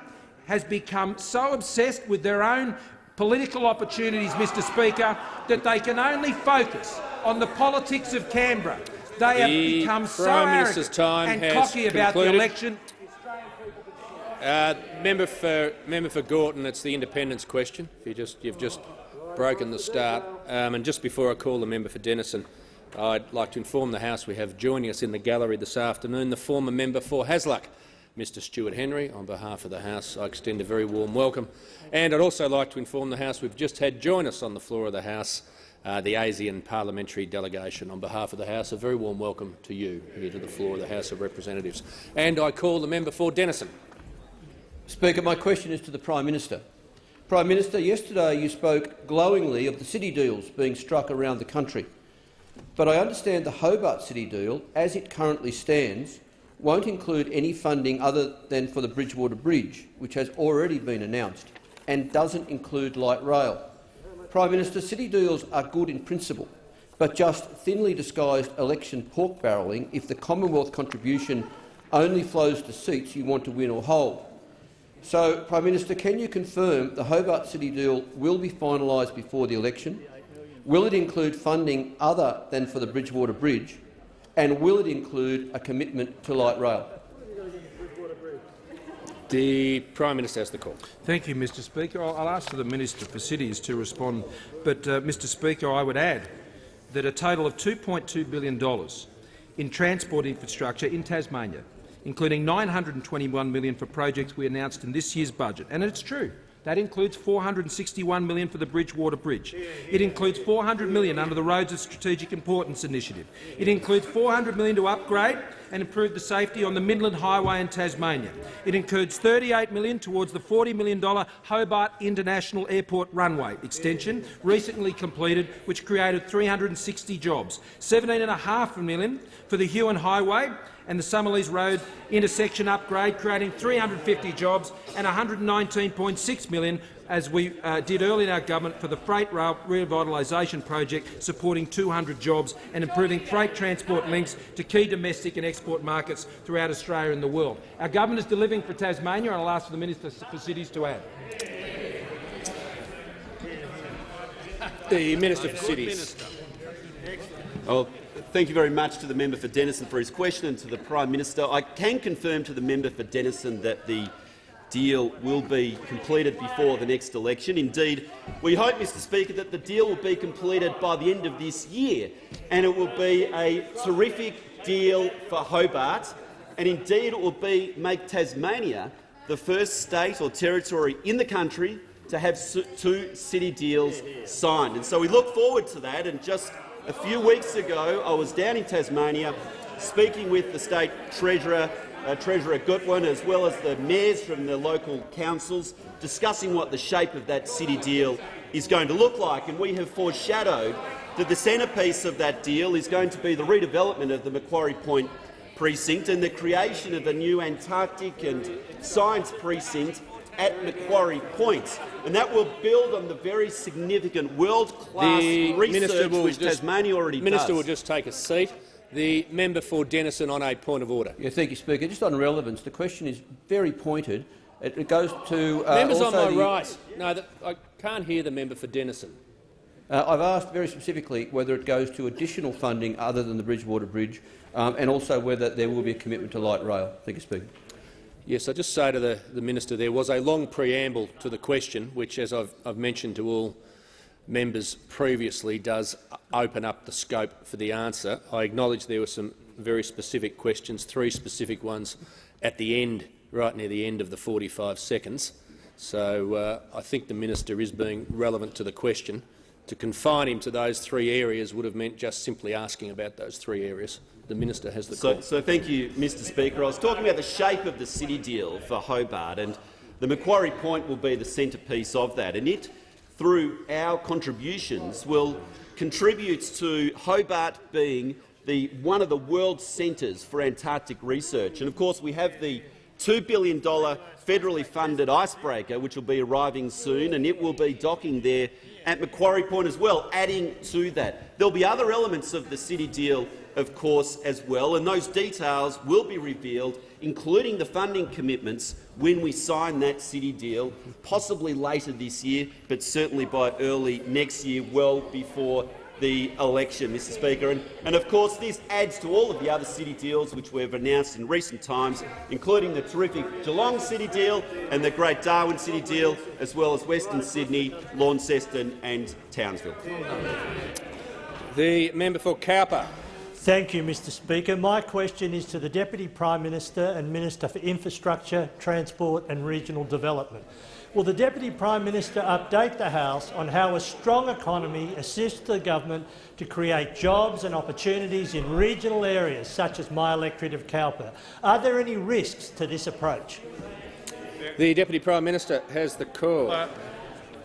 Speaker 2: has become so obsessed with their own political opportunities, Mr Speaker, that they can only focus on the politics of Canberra. They have become so arrogant and cocky about the election.
Speaker 1: Member for Gorton, it's the independence question. You've just broken the start. And just before I call the member for Denison, I'd like to inform the House we have joining us in the gallery this afternoon the former member for Hasluck, Mr Stuart Henry. On behalf of the House, I extend a very warm welcome. And I'd also like to inform the House we've just had join us on the floor of the House the ASEAN parliamentary delegation. On behalf of the House, a very warm welcome to you here to the floor of the House of Representatives. And I call the member for Denison.
Speaker 10: Speaker, my question is to the Prime Minister. Prime Minister, yesterday you spoke glowingly of the city deals being struck around the country. But I understand the Hobart City deal, as it currently stands, won't include any funding other than for the Bridgewater Bridge, which has already been announced, and doesn't include light rail. Prime Minister, city deals are good in principle, but just thinly disguised election pork barrelling if the Commonwealth contribution only flows to seats you want to win or hold. So, Prime Minister, can you confirm the Hobart City deal will be finalised before the election? Will it include funding other than for the Bridgewater Bridge? And will it include a commitment to light rail?
Speaker 1: The Prime Minister has the call.
Speaker 2: Thank you, Mr Speaker. I'll ask for the Minister for Cities to respond. But, Mr Speaker, I would add that a total of $2.2 billion in transport infrastructure in Tasmania, including $921 million for projects we announced in this year's budget. And it's true, that includes $461 million for the Bridgewater Bridge. It includes $400 million under the Roads of Strategic Importance initiative. It includes $400 million to upgrade and improve the safety on the Midland Highway in Tasmania. It includes $38 million towards the $40 million Hobart International Airport runway extension, recently completed, which created 360 jobs, $17.5 million for the Huon Highway and the Summerlees Road intersection upgrade, creating 350 jobs, and $119.6 million, as we did early in our government, for the Freight Rail Revitalisation Project, supporting 200 jobs and improving freight transport links to key domestic and export markets throughout Australia and the world. Our government is delivering for Tasmania, and I'll ask for the Minister for Cities to add.
Speaker 1: The Minister for Cities.
Speaker 11: Oh, thank you very much to the member for Denison for his question, and to the Prime Minister. I can confirm to the member for Denison that the deal will be completed before the next election. Indeed, we hope, Mr Speaker, that the deal will be completed by the end of this year, and it will be a terrific deal for Hobart, and indeed it will make Tasmania the first state or territory in the country to have two city deals signed. And so we look forward to that. And just a few weeks ago, I was down in Tasmania speaking with the State Treasurer, Treasurer GORTON, as well as the mayors from the local councils, discussing what the shape of that city deal is going to look like. And we have foreshadowed that the centrepiece of that deal is going to be the redevelopment of the Macquarie Point precinct and the creation of a new Antarctic and Science precinct at Macquarie Point, and that will build on the very significant world-class research which Tasmania already does.
Speaker 1: The Minister will just take a seat. The member for Denison on a point of order.
Speaker 10: Yeah, thank you, Speaker. Just on relevance, the question is very pointed. It goes to
Speaker 1: members on my right. No, I can't hear the member for Denison.
Speaker 10: I've asked very specifically whether it goes to additional funding other than the Bridgewater Bridge, and also whether there will be a commitment to light rail. Thank you, Speaker.
Speaker 1: Yes, I just say to the minister there was a long preamble to the question, which, as I've mentioned to all members previously, does open up the scope for the answer. I acknowledge there were some very specific questions, 3 specific ones at the end, right near the end of the 45 seconds. So I think the minister is being relevant to the question. To confine him to those 3 areas would have meant just simply asking about those 3 areas. The minister has the call.
Speaker 11: So thank you, Mr Speaker. I was talking about the shape of the city deal for Hobart, and the Macquarie Point will be the centrepiece of that. And it, through our contributions, will contribute to Hobart being one of the world's centres for Antarctic research. And of course we have the $2 billion federally funded icebreaker, which will be arriving soon, and it will be docking there at Macquarie Point as well, adding to that. There will be other elements of the city deal, of course, as well, and those details will be revealed, including the funding commitments, when we sign that city deal, possibly later this year, but certainly by early next year, well before the election, Mr Speaker. And of course this adds to all of the other city deals which we've announced in recent times, including the terrific Geelong City deal and the Great Darwin City deal, as well as Western Sydney, Launceston and Townsville.
Speaker 1: The member for Cowper.
Speaker 12: Thank you, Mr Speaker. My question is to the Deputy Prime Minister and Minister for Infrastructure, Transport and Regional Development. Will the Deputy Prime Minister update the House on how a strong economy assists the government to create jobs and opportunities in regional areas such as my electorate of Cowper? Are there any risks to this approach?
Speaker 1: The Deputy Prime Minister has the call.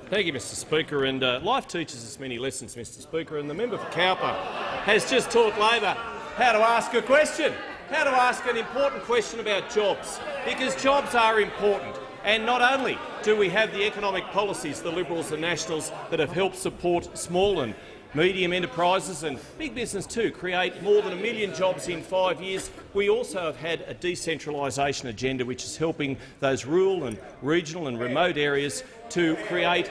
Speaker 13: Thank you, Mr Speaker. And life teaches us many lessons, Mr Speaker, and the member for Cowper has just taught Labor how to ask a question, how to ask an important question about jobs, because jobs are important. And not only do we have the economic policies, the Liberals and Nationals, that have helped support small and medium enterprises and big business too, create more than 1 million jobs in 5 years, we also have had a decentralisation agenda which is helping those rural and regional and remote areas to create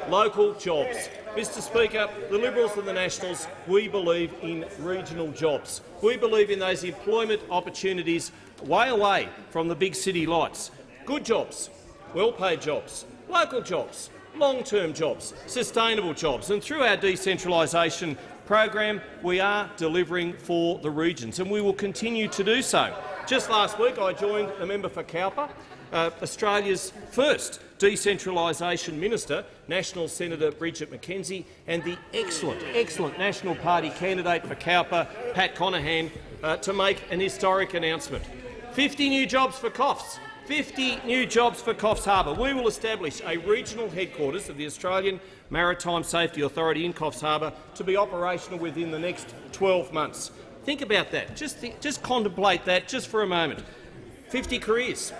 Speaker 13: local jobs. Mr Speaker, the Liberals and the Nationals, we believe in regional jobs. We believe in those employment opportunities way away from the big city lights. Good jobs, well-paid jobs, local jobs, long-term jobs, sustainable jobs. And through our decentralisation program, we are delivering for the regions, and we will continue to do so. Just last week I joined the member for Cowper, Australia's first decentralisation minister, National Senator Bridget McKenzie, and the excellent National Party candidate for Cowper, Pat Conahan, to make an historic announcement. 50 new jobs for Coffs. 50 new jobs for Coffs Harbour. We will establish a regional headquarters of the Australian Maritime Safety Authority in Coffs Harbour to be operational within the next 12 months. Think about that. Just contemplate that just for a moment. 50 careers,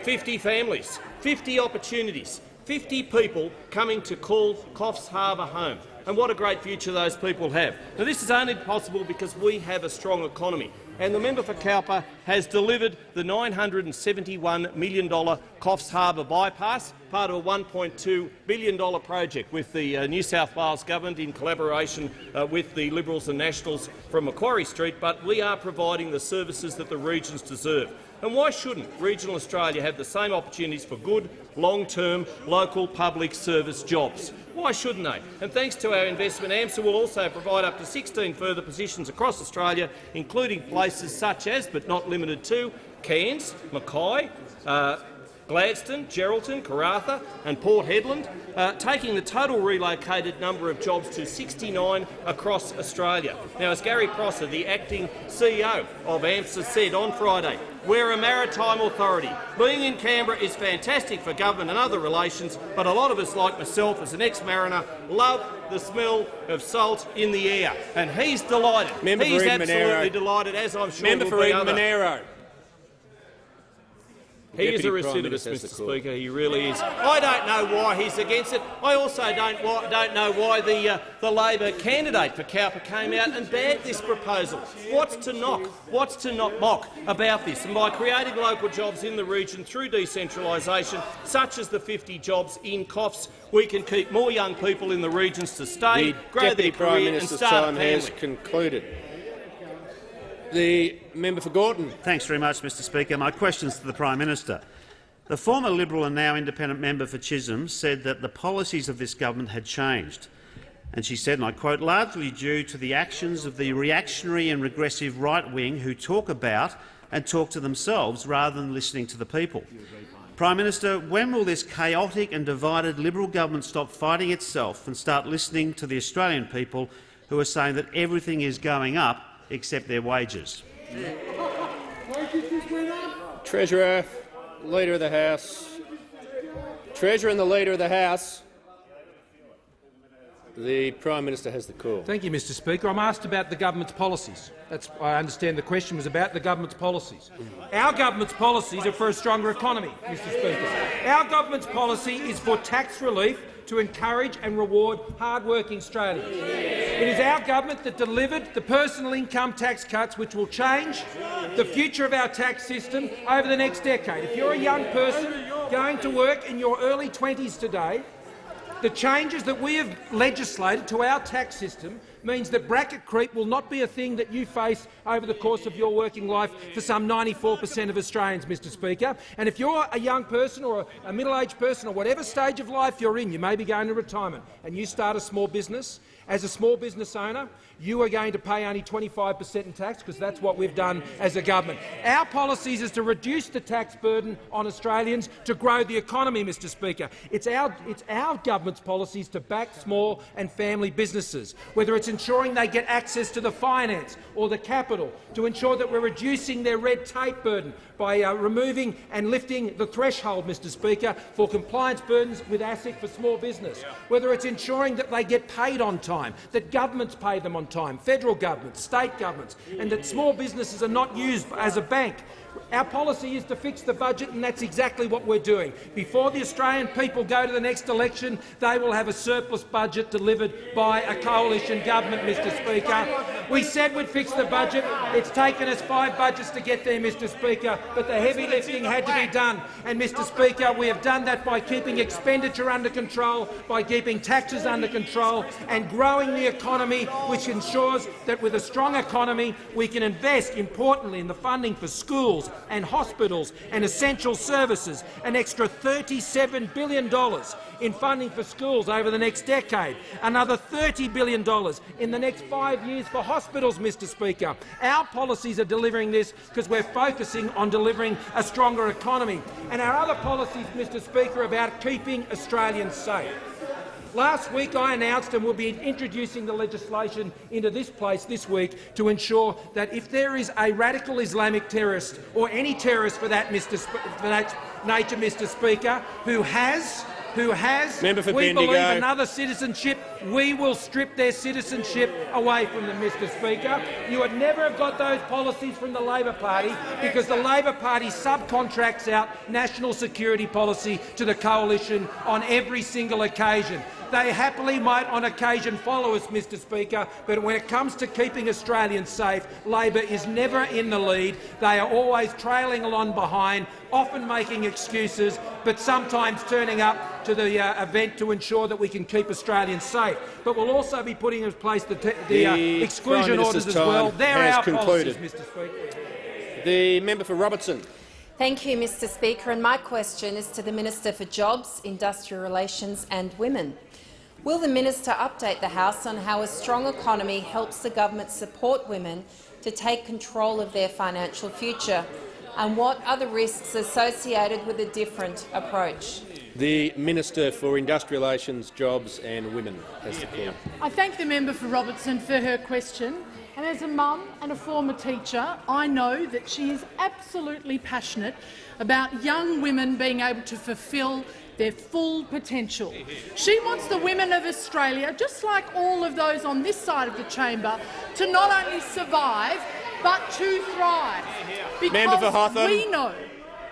Speaker 13: 50 families, 50 opportunities, 50 people coming to call Coffs Harbour home. And what a great future those people have. Now, this is only possible because we have a strong economy. And the member for Cowper has delivered the $971 million Coffs Harbour bypass, part of a $1.2 billion project with the New South Wales government in collaboration with the Liberals and Nationals from Macquarie Street, but we are providing the services that the regions deserve. And why shouldn't regional Australia have the same opportunities for good, long-term, local public service jobs? Why shouldn't they? And thanks to our investment, AMSA will also provide up to 16 further positions across Australia, including places such as, but not limited to, Cairns, Mackay, Gladstone, Geraldton, Karratha and Port Hedland, taking the total relocated number of jobs to 69 across Australia. Now, as Gary Prosser, the acting CEO of AMSA, said on Friday, we're a maritime authority. Being in Canberra is fantastic for government and other relations, but a lot of us, like myself as an ex-mariner, love the smell of salt in the air. And he's delighted. He's absolutely delighted, as I'm sure will be other. He is a
Speaker 1: Deputy Prime
Speaker 13: recidivist,
Speaker 1: Minister has
Speaker 13: Mr
Speaker 1: the call.
Speaker 13: Speaker. He really is. I don't know why he's against it. I also don't know why the Labor candidate for Cowper came out and bagged this proposal. What's to knock? What's to not mock about this? And by creating local jobs in the region through decentralisation, such as the 50 jobs in Coffs, we can keep more young people in the regions to stay, grow
Speaker 1: Deputy
Speaker 13: their
Speaker 1: Prime
Speaker 13: career and
Speaker 1: Minister's
Speaker 13: start a
Speaker 1: time
Speaker 13: family.
Speaker 1: has concluded. The member for Gorton.
Speaker 3: Thanks very much, Mr Speaker. My question is to the Prime Minister. The former Liberal and now independent member for Chisholm said that the policies of this government had changed. And she said, and I quote, largely due to the actions of the reactionary and regressive right-wing who talk about and talk to themselves rather than listening to the people. Prime Minister, when will this chaotic and divided Liberal government stop fighting itself and start listening to the Australian people who are saying that everything is going up except their wages?
Speaker 1: Treasurer, Leader of the House. Treasurer and the Leader of the House. The Prime Minister has the call.
Speaker 2: Thank you, Mr Speaker. I'm asked about the government's policies. I understand the question was about the government's policies. Our government's policies are for a stronger economy, Mr Speaker. Our government's policy is for tax relief to encourage and reward hard-working Australians. It is our government that delivered the personal income tax cuts which will change the future of our tax system over the next decade. If you're a young person going to work in your early 20s today, the changes that we have legislated to our tax system means that bracket creep will not be a thing that you face over the course of your working life for some 94% of Australians, Mr Speaker. And if you're a young person or a middle-aged person or whatever stage of life you're in, you may be going to retirement, and you start a small business, as a small business owner, you are going to pay only 25% in tax because that's what we've done as a government. Our policies is to reduce the tax burden on Australians to grow the economy, Mr Speaker. It's our government's policies to back small and family businesses, whether it's ensuring they get access to the finance or the capital, to ensure that we're reducing their red tape burden by removing and lifting the threshold, Mr Speaker, for compliance burdens with ASIC for small business, whether it's ensuring that they get paid on time, that governments pay them on time, federal governments, state governments, and that small businesses are not used as a bank. Our policy is to fix the budget, and that's exactly what we're doing. Before the Australian people go to the next election, they will have a surplus budget delivered by a coalition government, Mr Speaker. We said we'd fix the budget. It's taken us 5 budgets to get there, Mr Speaker, but the heavy lifting had to be done. And, Mr Speaker, we have done that by keeping expenditure under control, by keeping taxes under control and growing the economy, which ensures that with a strong economy we can invest, importantly, in the funding for schools and hospitals and essential services, an extra $37 billion in funding for schools over the next decade, another $30 billion in the next 5 years for hospitals, Mr Speaker. Our policies are delivering this because we're focusing on delivering a stronger economy. And our other policies, Mr Speaker, are about keeping Australians safe. Last week I announced, and we'll be introducing the legislation into this place this week, to ensure that if there is a radical Islamic terrorist, or any terrorist for that nature, Mr Speaker, who has, we believe, another citizenship, we will strip their citizenship away from them, Mr Speaker. You would never have got those policies from the Labor Party because the Labor Party subcontracts out national security policy to the coalition on every single occasion. They happily might on occasion follow us, Mr Speaker, but when it comes to keeping Australians safe, Labor is never in the lead. They are always trailing along behind, often making excuses, but sometimes turning up to the event to ensure that we can keep Australians safe. But we'll also be putting in place the exclusion orders as well. They're our policies, Mr Speaker.
Speaker 1: The member for Robertson.
Speaker 14: Thank you, Mr Speaker, and my question is to the Minister for Jobs, Industrial Relations and Women. Will the minister update the House on how a strong economy helps the government support women to take control of their financial future, and what are the risks associated with a different approach?
Speaker 1: The Minister for Industrial Relations, Jobs and Women has the call.
Speaker 15: I thank the member for Robertson for her question. And as a mum and a former teacher, I know that she is absolutely passionate about young women being able to fulfil their full potential. She wants the women of Australia, just like all of those on this side of the chamber, to not only survive but to thrive. Because we know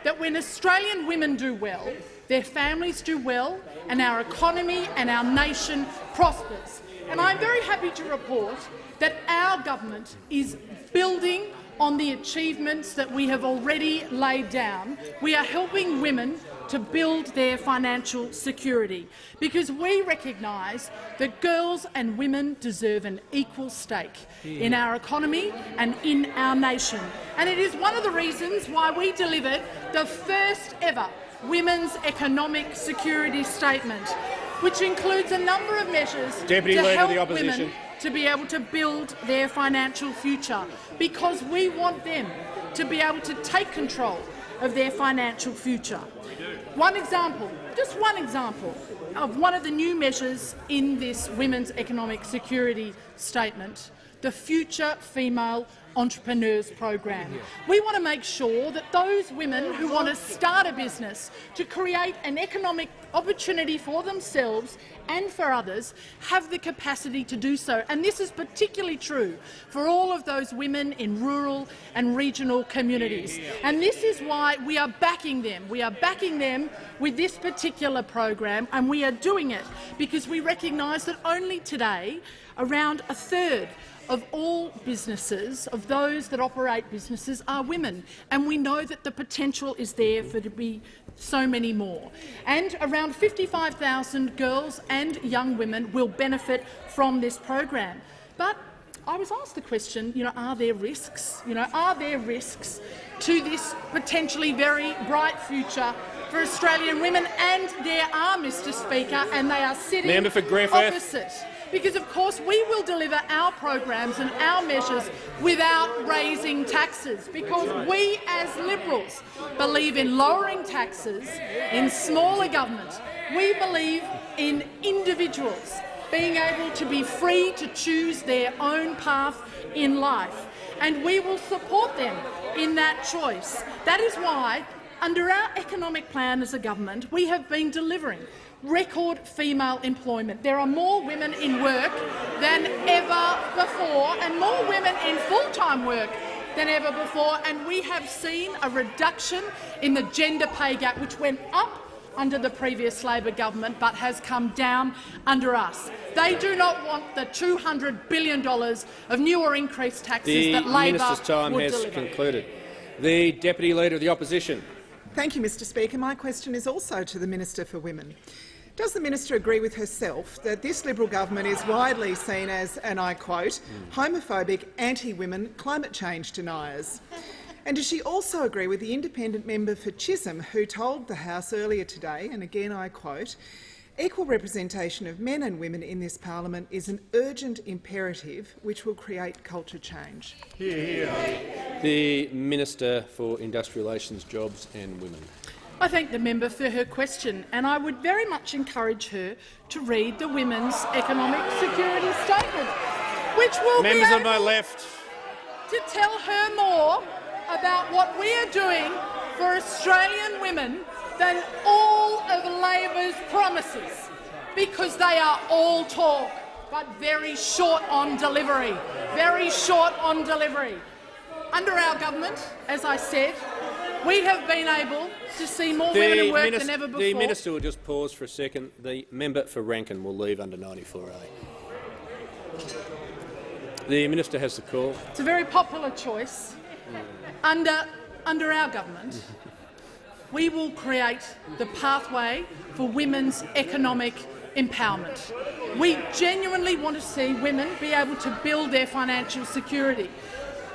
Speaker 15: that when Australian women do well, their families do well, and our economy and our nation prospers. And I'm very happy to report that our government is building on the achievements that we have already laid down. We are helping women to build their financial security because we recognise that girls and women deserve an equal stake in our economy and in our nation. And it is one of the reasons why we delivered the first ever Women's Economic Security Statement, which includes a number of measures to help women to be able to build their financial future, because we want them to be able to take control of their financial future. One example, just one example, of one of the new measures in this Women's Economic Security Statement, the Future Female Entrepreneurs Program. We want to make sure that those women who want to start a business to create an economic opportunity for themselves and for others have the capacity to do so. And this is particularly true for all of those women in rural and regional communities. And this is why we are backing them. We are backing them with this particular program, and we are doing it because we recognise that only today around a third of all businesses, of those that operate businesses, are women, and we know that the potential is there for there to be so many more. And around 55,000 girls and young women will benefit from this program. But I was asked the question, are there risks? Are there risks to this potentially very bright future for Australian women? And there are, Mr. Speaker, and they are sitting opposite. Because, of course, we will deliver our programs and our measures without raising taxes, because we as Liberals believe in lowering taxes, in smaller government. We believe in individuals being able to be free to choose their own path in life, and we will support them in that choice. That is why, under our economic plan as a government, we have been delivering record female employment. There are more women in work than ever before, and more women in full-time work than ever before, and we have seen a reduction in the gender pay gap, which went up under the previous Labor government but has come down under us. They do not want the $200 billion of new or increased taxes that Labor
Speaker 1: Minister's time
Speaker 15: would
Speaker 1: has
Speaker 15: deliver.
Speaker 1: concluded. The Deputy Leader of the Opposition.
Speaker 8: Thank you, Mr. Speaker. My question is also to the Minister for Women. Does the minister agree with herself that this Liberal government is widely seen as, and I quote, homophobic, anti-women, climate change deniers? And does she also agree with the independent member for Chisholm, who told the House earlier today, and again I quote, equal representation of men and women in this parliament is an urgent imperative which will create culture change?
Speaker 1: The Minister for Industrial Relations, Jobs and Women.
Speaker 15: I thank the member for her question, and I would very much encourage her to read the Women's Economic Security Statement, which will
Speaker 1: Members
Speaker 15: be
Speaker 1: on my
Speaker 15: able
Speaker 1: left.
Speaker 15: to tell her more about what we are doing for Australian women than all of Labor's promises, because they are all talk but very short on delivery. Very short on delivery. Under our government, as I said, we have been able to see more women in work than ever before.
Speaker 1: The Minister will just pause for a second. The member for Rankin will leave under 94A. The Minister has the call.
Speaker 15: It's a very popular choice. Under our government, we will create the pathway for women's economic empowerment. We genuinely want to see women be able to build their financial security.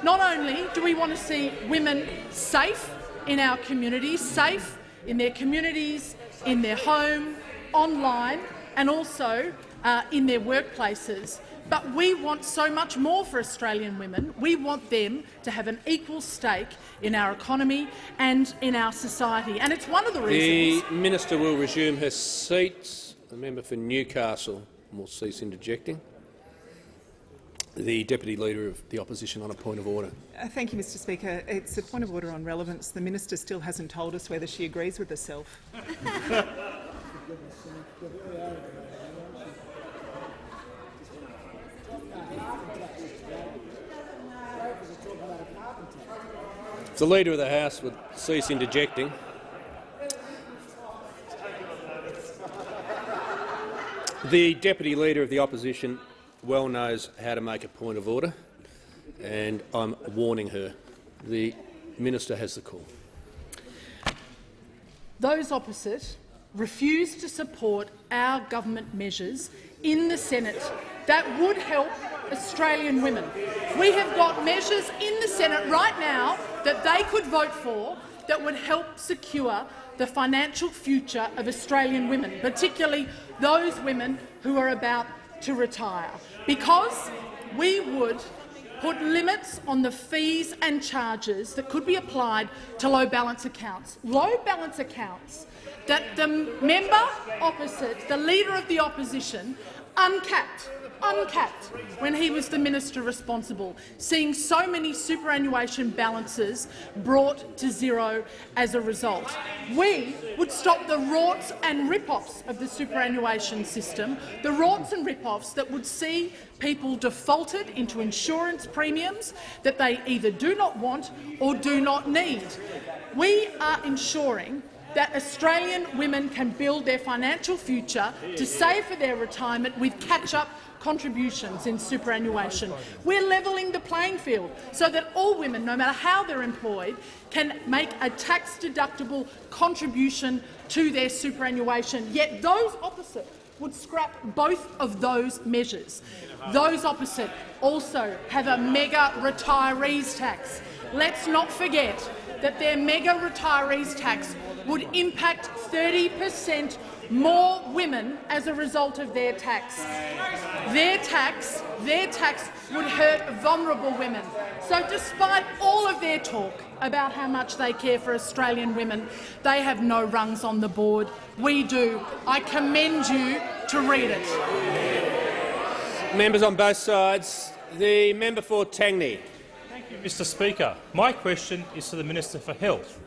Speaker 15: Not only do we want to see women safe in our communities, safe in their communities, in their home, online, and also in their workplaces, but we want so much more for Australian women. We want them to have an equal stake in our economy and in our society, and it's one of the reasons—
Speaker 1: The Minister will resume her seat. The member for Newcastle will cease interjecting. The Deputy Leader of the Opposition on a point of order.
Speaker 8: Thank you, Mr. Speaker. It's a point of order on relevance. The minister still hasn't told us whether she agrees with herself.
Speaker 1: If the Leader of the House would cease interjecting. The Deputy Leader of the Opposition well knows how to make a point of order, and I'm warning her. The Minister has the call.
Speaker 15: Those opposite refuse to support our government measures in the Senate that would help Australian women. We have got measures in the Senate right now that they could vote for that would help secure the financial future of Australian women, particularly those women who are about to retire, because we would put limits on the fees and charges that could be applied to low balance accounts. Low balance accounts that the member opposite, the Leader of the Opposition, uncapped when he was the minister responsible, seeing so many superannuation balances brought to zero as a result. We would stop the rorts and rip-offs of the superannuation system, the rorts and rip-offs that would see people defaulted into insurance premiums that they either do not want or do not need. We are ensuring that Australian women can build their financial future to save for their retirement with catch-up contributions in superannuation. We're levelling the playing field so that all women, no matter how they're employed, can make a tax-deductible contribution to their superannuation. Yet those opposite would scrap both of those measures. Those opposite also have a mega retirees tax. Let's not forget that their mega retirees tax would impact 30% more women as a result of their tax. Their tax would hurt vulnerable women. So despite all of their talk about how much they care for Australian women, they have no rungs on the board. We do. I commend you to read it.
Speaker 1: Members on both sides. The member for Tangney.
Speaker 16: Thank you, Mr Speaker. My question is to the Minister for Health.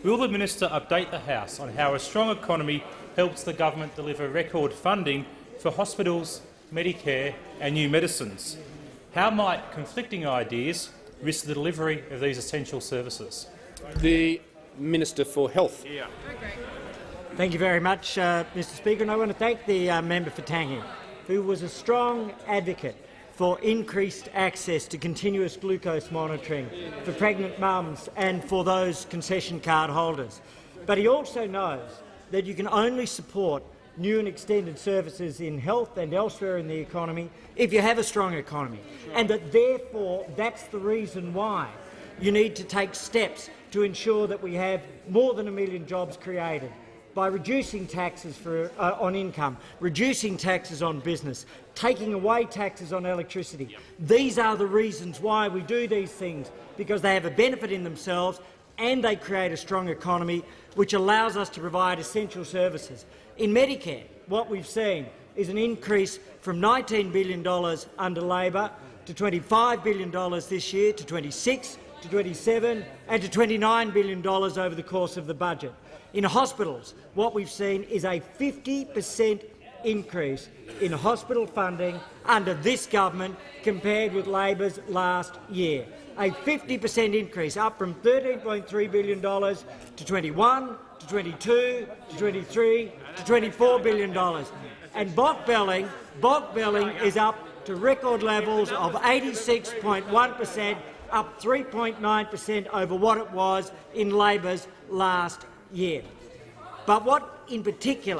Speaker 16: Will the Minister update the House on how a strong economy helps the government deliver record funding for hospitals, Medicare and new medicines? How might conflicting ideas risk the delivery of these essential services?
Speaker 1: The Minister for Health.
Speaker 17: Thank you very much, Mr Speaker, and I want to thank the member for Tangney, who was a strong advocate for increased access to continuous glucose monitoring for pregnant mums and for those concession card holders. But he also knows that you can only support new and extended services in health and elsewhere in the economy if you have a strong economy, and that therefore that's the reason why you need to take steps to ensure that we have more than 1 million jobs created by reducing taxes on income, reducing taxes on business, taking away taxes on electricity. These are the reasons why we do these things, because they have a benefit in themselves and they create a strong economy which allows us to provide essential services. In Medicare, what we've seen is an increase from $19 billion under Labor to $25 billion this year, to 26, to 27 and to $29 billion over the course of the budget. In hospitals, what we've seen is a 50% increase in hospital funding under this government compared with Labor's last year. A 50% increase, up from $13.3 billion to 21, to 22, to 23, to $24 billion. And bulk billing is up to record levels of 86.1%, up 3.9% over what it was in Labor's last year. But what in particular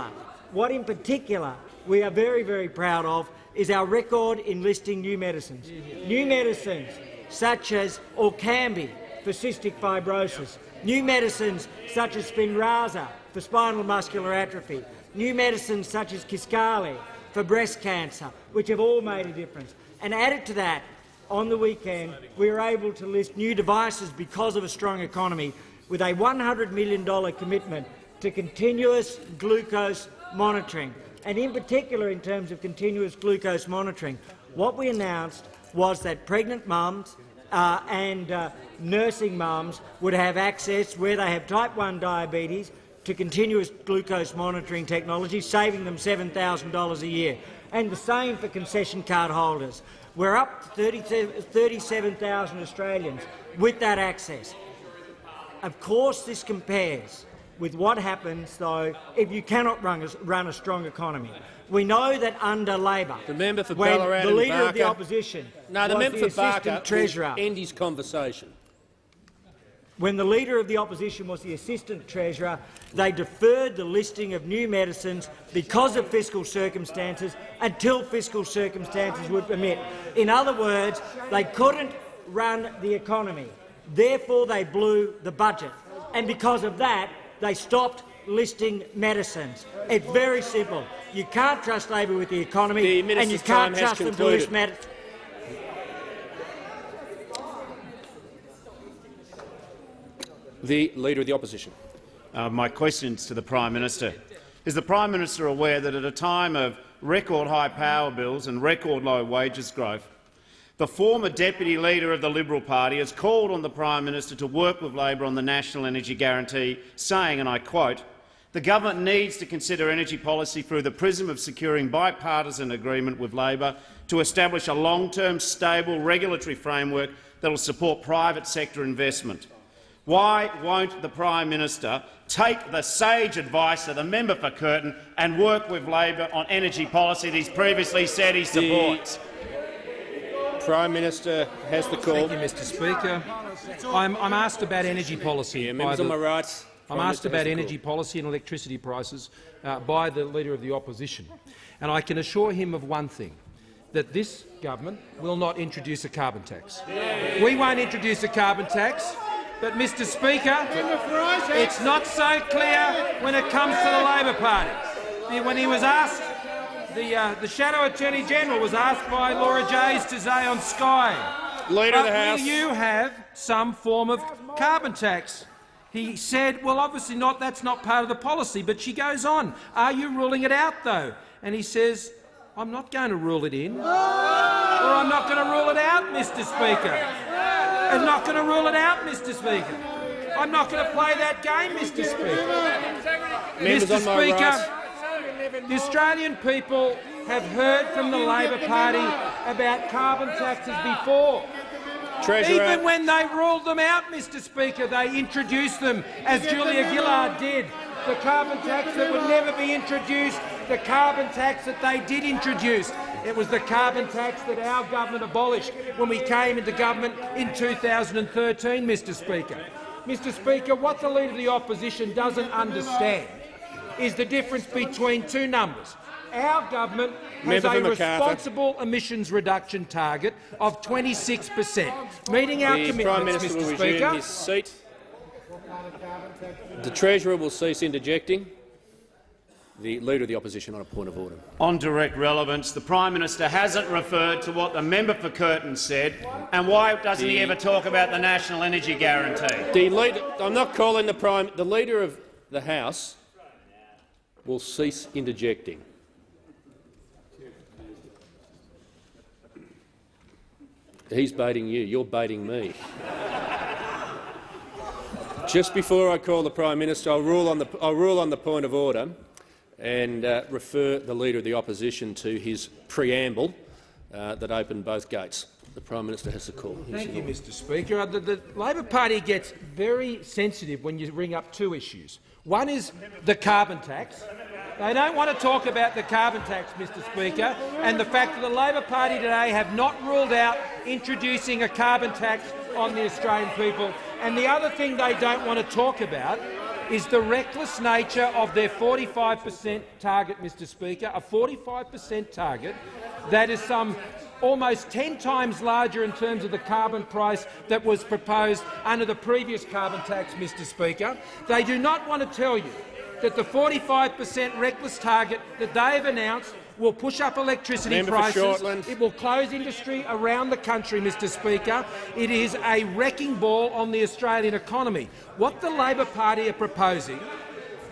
Speaker 17: we are very, very proud of is our record in listing new medicines. New medicines such as Orkambi for cystic fibrosis, new medicines such as Spinraza for spinal muscular atrophy, new medicines such as Kisqali for breast cancer, which have all made a difference. And added to that, on the weekend, we were able to list new devices because of a strong economy, with a $100 million commitment to continuous glucose monitoring. And in particular, in terms of continuous glucose monitoring, what we announced was that pregnant mums and nursing mums would have access, where they have type 1 diabetes, to continuous glucose monitoring technology, saving them $7,000 a year. And the same for concession card holders. We're up to 37,000 Australians with that access. Of course, this compares with what happens, though, if you cannot run a strong economy. We know that under Labor,
Speaker 1: the member for
Speaker 17: when
Speaker 1: Ballarat
Speaker 17: the leader
Speaker 1: and
Speaker 17: of the opposition
Speaker 1: no, the
Speaker 17: was
Speaker 1: member
Speaker 17: the
Speaker 1: for Barker
Speaker 17: assistant treasurer,
Speaker 1: end his conversation.
Speaker 17: when the leader of the opposition was the assistant treasurer, they deferred the listing of new medicines because of fiscal circumstances until fiscal circumstances would permit. In other words, they couldn't run the economy. Therefore, they blew the budget. And because of that, they stopped listing medicines. It's very simple. You can't trust Labor with the economy, and you can't trust them to list medicines.
Speaker 1: The Leader of the Opposition.
Speaker 3: My question is to the Prime Minister. Is the Prime Minister aware that at a time of record-high power bills and record-low wages growth, the former Deputy Leader of the Liberal Party has called on the Prime Minister to work with Labor on the National Energy Guarantee, saying, and I quote, "The government needs to consider energy policy through the prism of securing bipartisan agreement with Labor to establish a long-term, stable regulatory framework that will support private sector investment." Why won't the Prime Minister take the sage advice of the member for Curtin and work with Labor on energy policy that he's previously said he supports?
Speaker 1: The Prime Minister has the call.
Speaker 2: Thank you, Mr. Speaker. I'm asked about energy policy.
Speaker 1: Yeah, members on my right.
Speaker 2: I'm asked about energy policy and electricity prices by the Leader of the Opposition. And I can assure him of one thing, that this government will not introduce a carbon tax. We won't introduce a carbon tax. But, Mr. Speaker, it's not so clear when it comes to the Labor Party. When he was asked, the Shadow Attorney General was asked by Laura Jays today on Sky,
Speaker 1: Leader of the House,
Speaker 2: will you have some form of carbon tax? He said, well, obviously not, that's not part of the policy. But she goes on, are you ruling it out, though? And he says, I'm not going to rule it in, or I'm not going to rule it out, Mr. Speaker. I'm not going to rule it out, Mr. Speaker. I'm not going to play that game, Mr. Speaker. Mr. Speaker, the Australian people have heard from the Labor Party about carbon taxes before. Even when they ruled them out, Mr. Speaker, they introduced them, as Julia Gillard did. The carbon tax that would never be introduced, the carbon tax that they did introduce. It was the carbon tax that our government abolished when we came into government in 2013, Mr. Speaker. Mr. Speaker, what the Leader of the Opposition doesn't understand is the difference between two numbers. Our government has a responsible emissions reduction target of 26%, meeting our commitments, Mr. Speaker.
Speaker 1: His seat. The Treasurer will cease interjecting. The Leader of the Opposition on a point of order.
Speaker 3: On direct relevance, the Prime Minister hasn't referred to what the member for Curtin said, and why doesn't he ever talk about the National Energy Guarantee?
Speaker 1: I'm not calling the Leader of the House will cease interjecting. He's baiting you. You're baiting me. Just before I call the Prime Minister, I'll rule on the point of order and refer the Leader of the Opposition to his preamble that opened both gates. The Prime Minister has the call.
Speaker 2: Thank you, Mr. Speaker. The Labor Party gets very sensitive when you bring up two issues. One is the carbon tax. They don't want to talk about the carbon tax, Mr. Speaker, and the fact that the Labor Party today have not ruled out introducing a carbon tax on the Australian people. And the other thing they don't want to talk about is the reckless nature of their 45% target, Mr. Speaker, a 45% target that is some almost 10 times larger in terms of the carbon price that was proposed under the previous carbon tax, Mr. Speaker. They do not want to tell you that the 45% reckless target that they have announced will push up electricity prices. It will close industry around the country, Mr. Speaker. It is a wrecking ball on the Australian economy. What the Labor Party are proposing,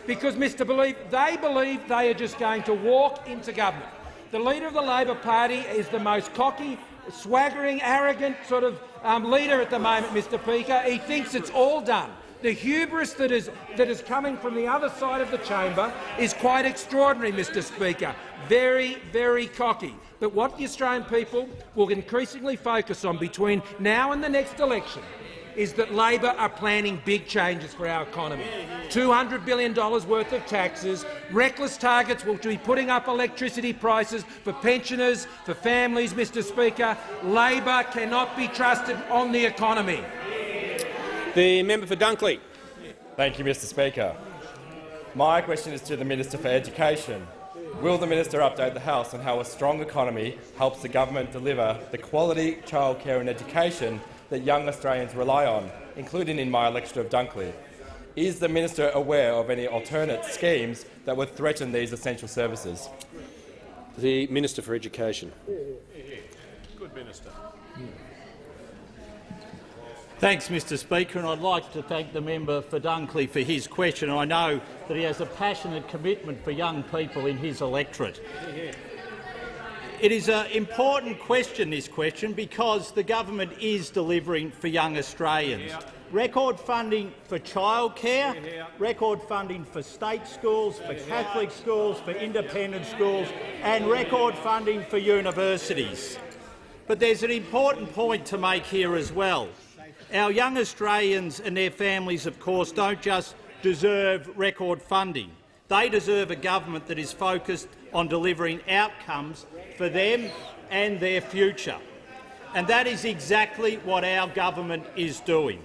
Speaker 2: because they believe they are just going to walk into government. The Leader of the Labor Party is the most cocky, swaggering, arrogant sort of leader at the moment, Mr. Speaker. He thinks it's all done. The hubris that is coming from the other side of the chamber is quite extraordinary, Mr. Speaker. Very, very cocky. But what the Australian people will increasingly focus on between now and the next election is that Labor are planning big changes for our economy. $200 billion worth of taxes, reckless targets will be putting up electricity prices for pensioners, for families, Mr Speaker. Labor cannot be trusted on the economy.
Speaker 1: The member for Dunkley.
Speaker 18: Thank you, Mr Speaker. My question is to the Minister for Education. Will the minister update the House on how a strong economy helps the government deliver the quality childcare and education that young Australians rely on, including in my electorate of Dunkley? Is the minister aware of any alternate schemes that would threaten these essential services?
Speaker 1: The Minister for Education.
Speaker 13: Good minister.
Speaker 19: Thanks, Mr Speaker, and I'd like to thank the member for Dunkley for his question. I know that he has a passionate commitment for young people in his electorate. It is an important question, this question, because the government is delivering for young Australians. Record funding for childcare, record funding for state schools, for Catholic schools, for independent schools, and record funding for universities. But there's an important point to make here as well. Our young Australians and their families, of course, don't just deserve record funding. They deserve a government that is focused on delivering outcomes for them and their future. And that is exactly what our government is doing.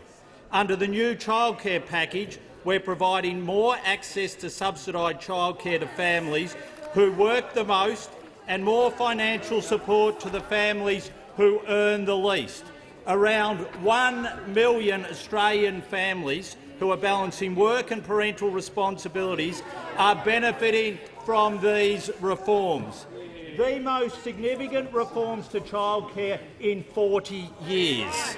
Speaker 19: Under the new childcare package, we're providing more access to subsidised childcare to families who work the most and more financial support to the families who earn the least. Around 1 million Australian families who are balancing work and parental responsibilities are benefiting from these reforms. The most significant reforms to childcare in 40 years.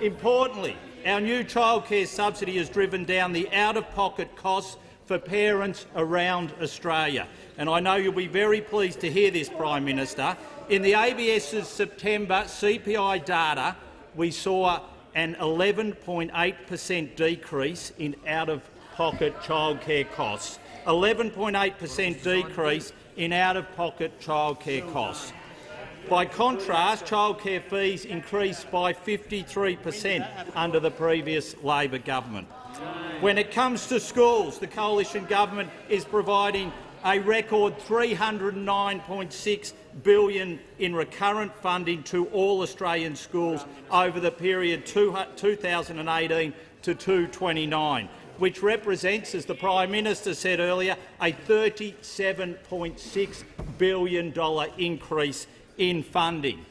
Speaker 19: Importantly, our new childcare subsidy has driven down the out-of-pocket costs for parents around Australia. And I know you'll be very pleased to hear this, Prime Minister. In the ABS's September CPI data, we saw an 11.8% decrease in out-of-pocket childcare costs. 11.8% decrease in out-of-pocket childcare costs. By contrast, childcare fees increased by 53% under the previous Labor government. When it comes to schools, the coalition government is providing a record $309.6 billion in recurrent funding to all Australian schools over the period 2018 to 2029, which represents, as the Prime Minister said earlier, a $37.6 billion increase in funding.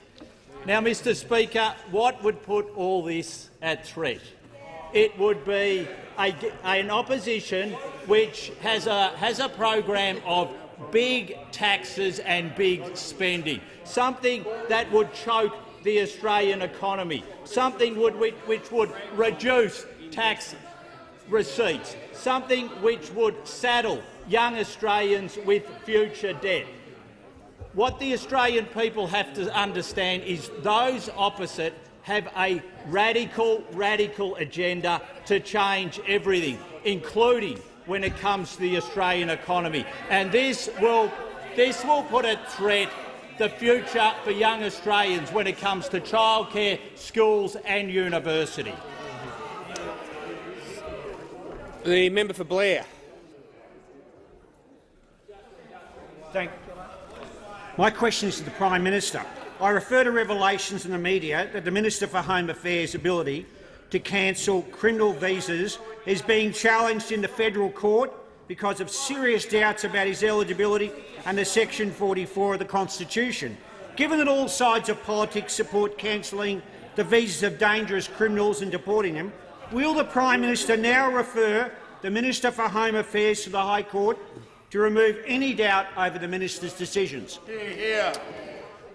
Speaker 19: Now, Mr Speaker, what would put all this at threat? It would be an opposition which has a program of big taxes and big spending, something that would choke the Australian economy, something which would reduce tax receipts, something which would saddle young Australians with future debt. What the Australian people have to understand is those opposite have a radical agenda to change everything, including when it comes to the Australian economy. And this will put at threat the future for young Australians when it comes to childcare, schools and university.
Speaker 1: The member for Blair.
Speaker 20: My question is to the Prime Minister. I refer to revelations in the media that the Minister for Home Affairs' ability to cancel criminal visas is being challenged in the federal court because of serious doubts about his eligibility under Section 44 of the Constitution. Given that all sides of politics support cancelling the visas of dangerous criminals and deporting them, will the Prime Minister now refer the Minister for Home Affairs to the High Court to remove any doubt over the Minister's decisions?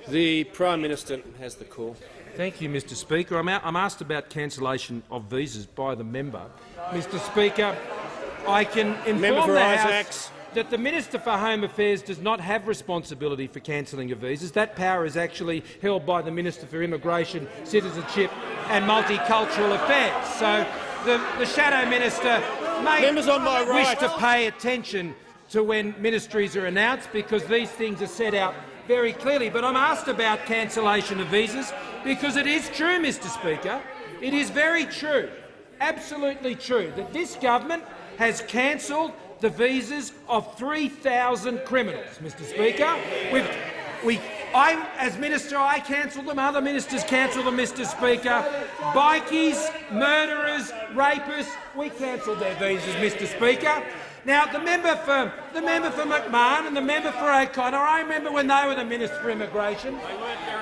Speaker 1: The Prime Minister has the call.
Speaker 2: Thank you, Mr Speaker. I'm asked about cancellation of visas by the member. Mr Speaker, I can inform the House that the Minister for Home Affairs does not have responsibility for cancelling of visas. That power is actually held by the Minister for Immigration, Citizenship and Multicultural Affairs. So the Shadow Minister may wish to pay attention to when ministries are announced, because these things are set out very clearly. But I'm asked about cancellation of visas because it is true, Mr Speaker, It is very true, absolutely true, that this government has cancelled the visas of 3,000 criminals, Mr Speaker. As Minister, I cancelled them, other ministers cancelled them, Mr Speaker. Bikies, murderers, rapists, we cancelled their visas, Mr Speaker. Now, the member for McMahon and the member for O'Connor, I remember when they were the Minister for Immigration.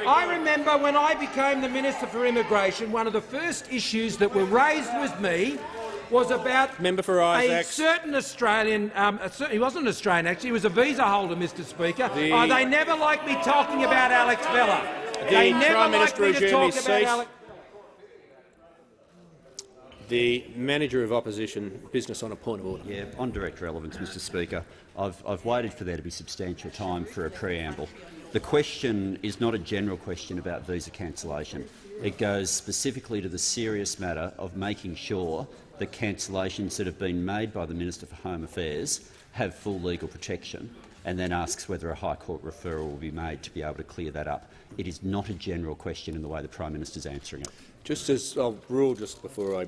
Speaker 2: I remember when I became the Minister for Immigration, one of the first issues that were raised with me was about
Speaker 1: Member for Isaacs.
Speaker 2: a certain Australian, he wasn't an Australian actually, he was a visa holder, Mr Speaker. They never liked me talking about Alex Vella. They never liked me to talk about Alex.
Speaker 1: The Manager of Opposition Business on a point of order.
Speaker 9: Yeah, on direct relevance, Mr Speaker. I've waited for there to be substantial time for a preamble. The question is not a general question about visa cancellation. It goes specifically to the serious matter of making sure that cancellations that have been made by the Minister for Home Affairs have full legal protection, and then asks whether a High Court referral will be made to be able to clear that up. It is not a general question in the way the Prime Minister is answering it.
Speaker 1: Just as I'll rule just before I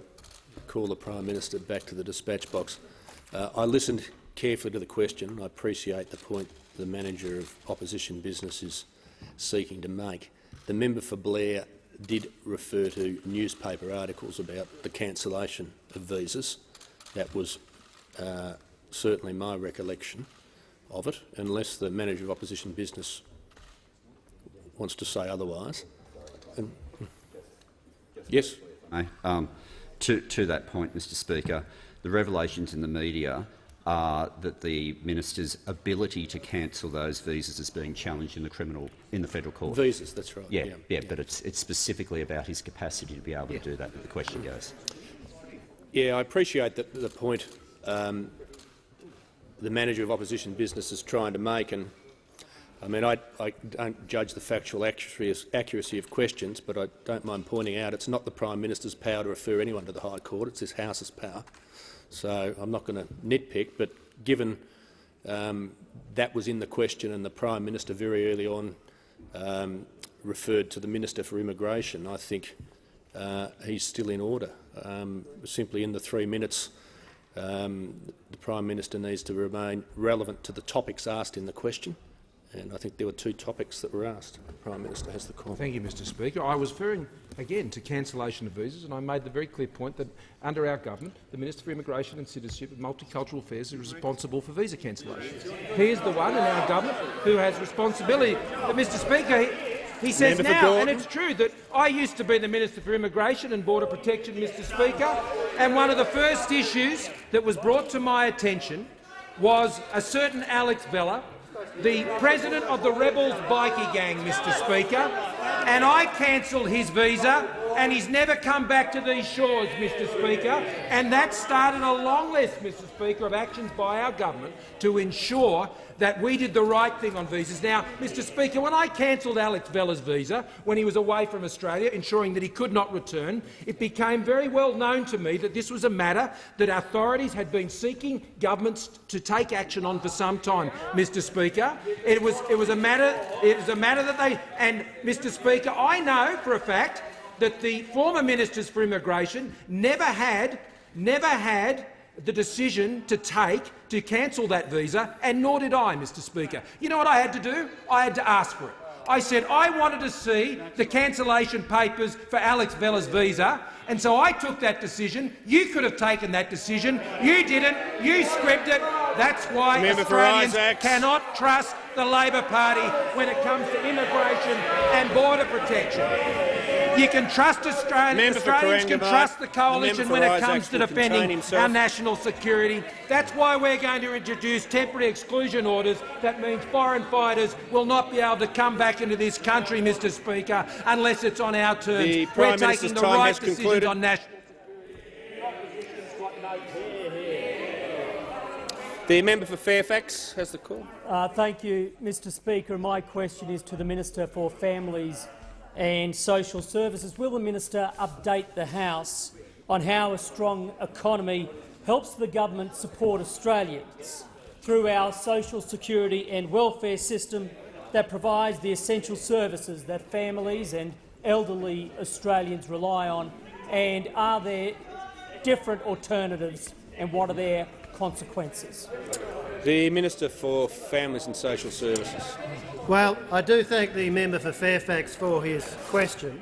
Speaker 1: call the Prime Minister back to the dispatch box, I listened carefully to the question. I appreciate the point the Manager of Opposition Business is seeking to make. The member for Blair did refer to newspaper articles about the cancellation of visas. That was certainly my recollection of it, unless the Manager of Opposition Business wants to say otherwise. Yes.
Speaker 9: To that point, Mr Speaker, the revelations in the media are that the minister's ability to cancel those visas is being challenged in the federal court.
Speaker 1: Visas, that's right.
Speaker 9: Yeah, but it's specifically about his capacity to be able to do that the question goes.
Speaker 1: Yeah, I appreciate the point the Manager of Opposition Business is trying to make, and I mean I don't judge the factual accuracy of questions, but I don't mind pointing out it's not the Prime Minister's power to refer anyone to the High Court; it's this House's power. So I'm not going to nitpick, but given that was in the question and the Prime Minister very early on referred to the Minister for Immigration, I think he's still in order. Simply in the 3 minutes, the Prime Minister needs to remain relevant to the topics asked in the question, and I think there were 2 topics that were asked. The Prime Minister has the call.
Speaker 2: Thank you, Mr Speaker. I was referring again to cancellation of visas, and I made the very clear point that under our government, the Minister for Immigration and Citizenship and Multicultural Affairs is responsible for visa cancellations. He is the one in our government who has responsibility. But, Mr Speaker, he says now, and it's true, that I used to be the Minister for Immigration and Border Protection, Mr Speaker, and one of the first issues that was brought to my attention was a certain Alex Vella, the president of the Rebels bikie gang, Mr Speaker, and I cancelled his visa, and he's never come back to these shores, Mr Speaker, and that started a long list, Mr Speaker, of actions by our government to ensure that we did the right thing on visas. Now, Mr Speaker, when I cancelled Alex Vella's visa when he was away from Australia, ensuring that he could not return, it became very well known to me that this was a matter that authorities had been seeking governments to take action on for some time, Mr Speaker. It was a matter that they— and, Mr Speaker, I know for a fact that the former Ministers for Immigration never had the decision to cancel that visa, and nor did I, Mr Speaker. You know what I had to do? I had to ask for it. I said I wanted to see the cancellation papers for Alex Vella's visa, and so I took that decision. You could have taken that decision. You didn't. You scripted it. That's why Australians cannot trust the Labor Party when it comes to immigration and border protection. You can trust Australians can trust the coalition when it comes to defending our national security. That's why we're going to introduce temporary exclusion orders. That means foreign fighters will not be able to come back into this country, Mr Speaker, unless it's on our terms. We're taking the right decisions on national
Speaker 1: The member for Fairfax has the call.
Speaker 21: Thank you, Mr Speaker. My question is to the Minister for Families and Social Services. Will the minister update the House on how a strong economy helps the government support Australians through our social security and welfare system that provides the essential services that families and elderly Australians rely on and are there different alternatives, and what are their consequences?
Speaker 1: The Minister for Families and Social Services.
Speaker 6: Well, I do thank the member for Fairfax for his question,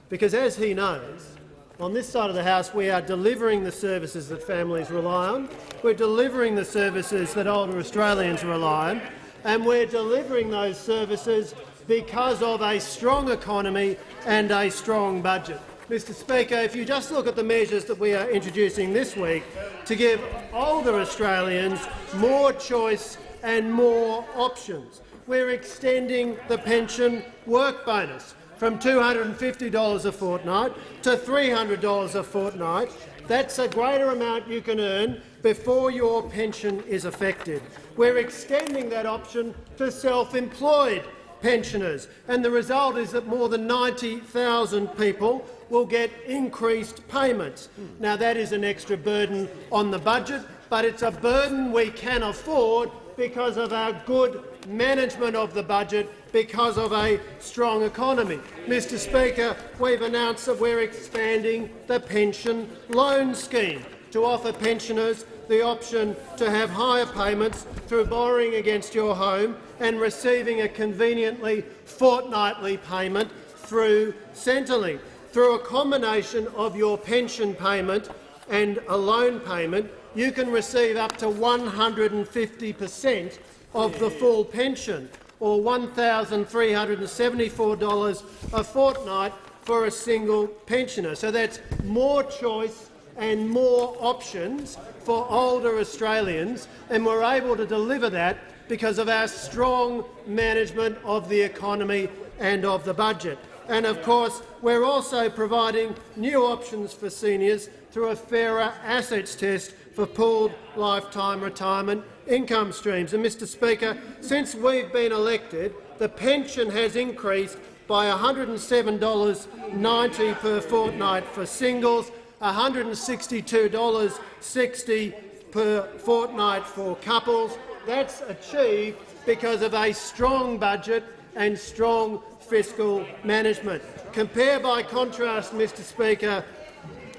Speaker 6: because as he knows, on this side of the House we are delivering the services that families rely on, we're delivering the services that older Australians rely on, and we're delivering those services because of a strong economy and a strong budget. Mr Speaker, if you just look at the measures that we are introducing this week to give older Australians more choice and more options, we're extending the pension work bonus from $250 a fortnight to $300 a fortnight. That's a greater amount you can earn before your pension is affected. We're extending that option to self-employed pensioners, and the result is that more than 90,000 people will get increased payments. Now, that is an extra burden on the budget, but it's a burden we can afford because of our good management of the budget, because of a strong economy. Mr Speaker, we've announced that we're expanding the pension loan scheme to offer pensioners the option to have higher payments through borrowing against your home and receiving a conveniently fortnightly payment through Centrelink. Through a combination of your pension payment and a loan payment, you can receive up to 150% of the full pension, or $1,374 a fortnight for a single pensioner. So that's more choice and more options for older Australians, and we're able to deliver that because of our strong management of the economy and of the budget. And of course, we're also providing new options for seniors through a fairer assets test for pooled lifetime retirement income streams. And Mr Speaker, since we've been elected, the pension has increased by $107.90 per fortnight for singles, $162.60 per fortnight for couples. That's achieved because of a strong budget and strong fiscal management. Compare by contrast, Mr Speaker,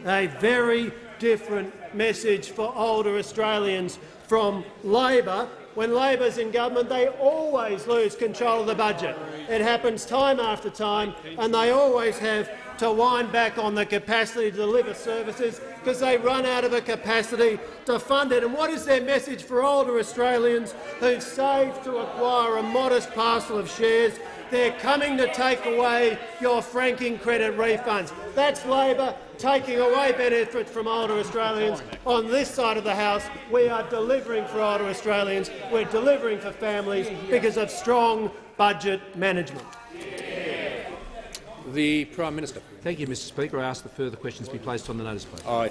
Speaker 6: a very different message for older Australians from Labor. When Labor's in government, they always lose control of the budget. It happens time after time, and they always have to wind back on the capacity to deliver services because they run out of a capacity to fund it. And what is their message for older Australians who've saved to acquire a modest parcel of shares? They're coming to take away your franking credit refunds. That's Labor taking away benefits from older Australians. On this side of the House, we are delivering for older Australians. We're delivering for families because of strong budget management.
Speaker 1: The Prime Minister.
Speaker 2: Thank you, Mr Speaker. I ask that further questions be placed on the notice paper.